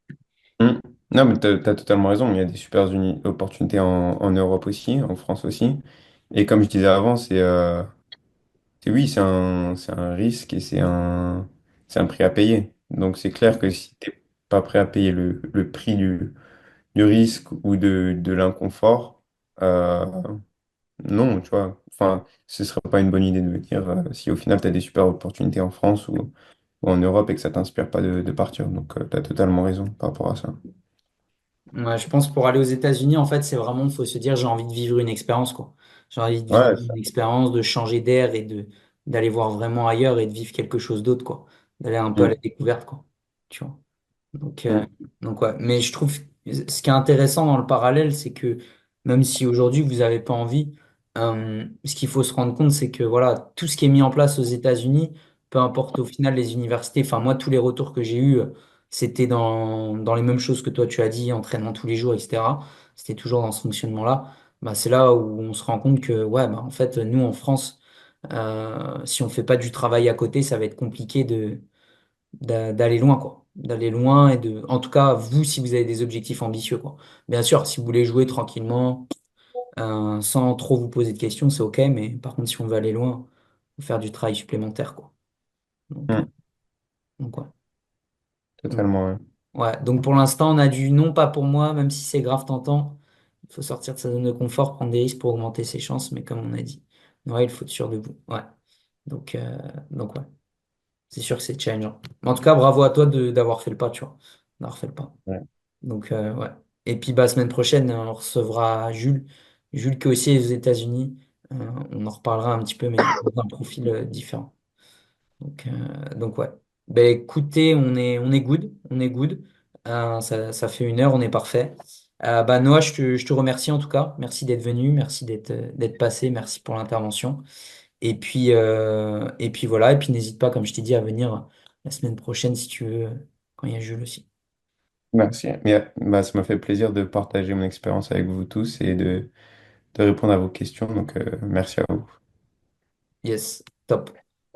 Hmm. Non, mais t'as totalement raison. Il y a des super opportunités en Europe aussi, en France aussi. Et comme je disais avant, oui, c'est un risque et c'est un prix à payer. Donc c'est clair que si t'es pas prêt à payer le prix du risque ou de l'inconfort, euh, non, tu vois. Enfin, ce serait pas une bonne idée de venir si au final tu as des super opportunités en France ou en Europe et que ça t'inspire pas de partir. Donc tu as totalement raison par rapport à ça. Ouais, je pense pour aller aux États-Unis, en fait, c'est vraiment, faut se dire, j'ai envie de vivre une expérience, quoi. J'ai envie de vivre Ouais, une expérience, de changer d'air et d'aller voir vraiment ailleurs et de vivre quelque chose d'autre, quoi. D'aller un peu à la mm, découverte, quoi. Tu vois. Donc, mm, ouais. Mais je trouve ce qui est intéressant dans le parallèle, c'est que même si aujourd'hui vous n'avez pas envie, ce qu'il faut se rendre compte, c'est que voilà, tout ce qui est mis en place aux États-Unis, peu importe au final les universités, enfin moi, tous les retours que j'ai eus, c'était dans les mêmes choses que toi tu as dit, entraînement tous les jours, etc. C'était toujours dans ce fonctionnement-là. Bah, c'est là où on se rend compte que ouais, bah, en fait, nous en France, si on fait pas du travail à côté, ça va être compliqué d'aller loin, quoi. D'aller loin et en tout cas, vous, si vous avez des objectifs ambitieux, quoi. Bien sûr, si vous voulez jouer tranquillement, sans trop vous poser de questions, c'est OK, mais par contre, si on veut aller loin, faut faire du travail supplémentaire, quoi. Donc, mm, donc, ouais. Donc, totalement. Ouais. ouais. Donc, pour l'instant, on a du non, pas pour moi, même si c'est grave tentant. Il faut sortir de sa zone de confort, prendre des risques pour augmenter ses chances, mais comme on a dit, ouais, il faut être sûr de vous. Ouais. Donc ouais. C'est sûr que c'est challengeant. Mais en tout cas, bravo à toi d'avoir fait le pas, tu vois. D'avoir fait le pas. Ouais. Donc, ouais. Et puis, bah, semaine prochaine, on recevra Jules. Jules qui aussi est aux États-Unis. On en reparlera un petit peu, mais dans un profil différent. Donc ouais. Ben, écoutez, on est good. On est good. Ça fait 1 heure, on est parfait. Bah, Noah, je te remercie en tout cas. Merci d'être venu. Merci d'être passé. Merci pour l'intervention. Et puis voilà. Et puis n'hésite pas, comme je t'ai dit, à venir la semaine prochaine si tu veux, quand il y a Jules aussi. Merci. Bah, ça m'a fait plaisir de partager mon expérience avec vous tous et de répondre à vos questions. Donc, merci à vous. Yes, top.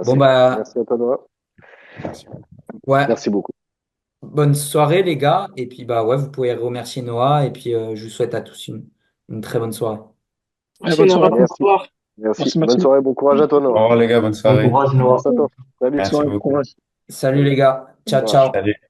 Bon, Merci. bah, Merci à toi, Noah. Merci. ouais. Merci beaucoup. Bonne soirée, les gars. Et puis, bah, ouais, vous pouvez remercier Noah. Et puis, je vous souhaite à tous une très bonne soirée. Ouais, Merci, bonne soirée Nora. à tous. Au Merci. revoir. Merci. Merci, Bonne merci. soirée, bon courage à toi, Au Noah. revoir les gars, bonne Bon soirée. courage, Merci Noah. à toi. Bonne Salut. Merci soirée, bon beaucoup. courage. Salut, Salut. les gars. Bon Ciao, courage. ciao. Salut.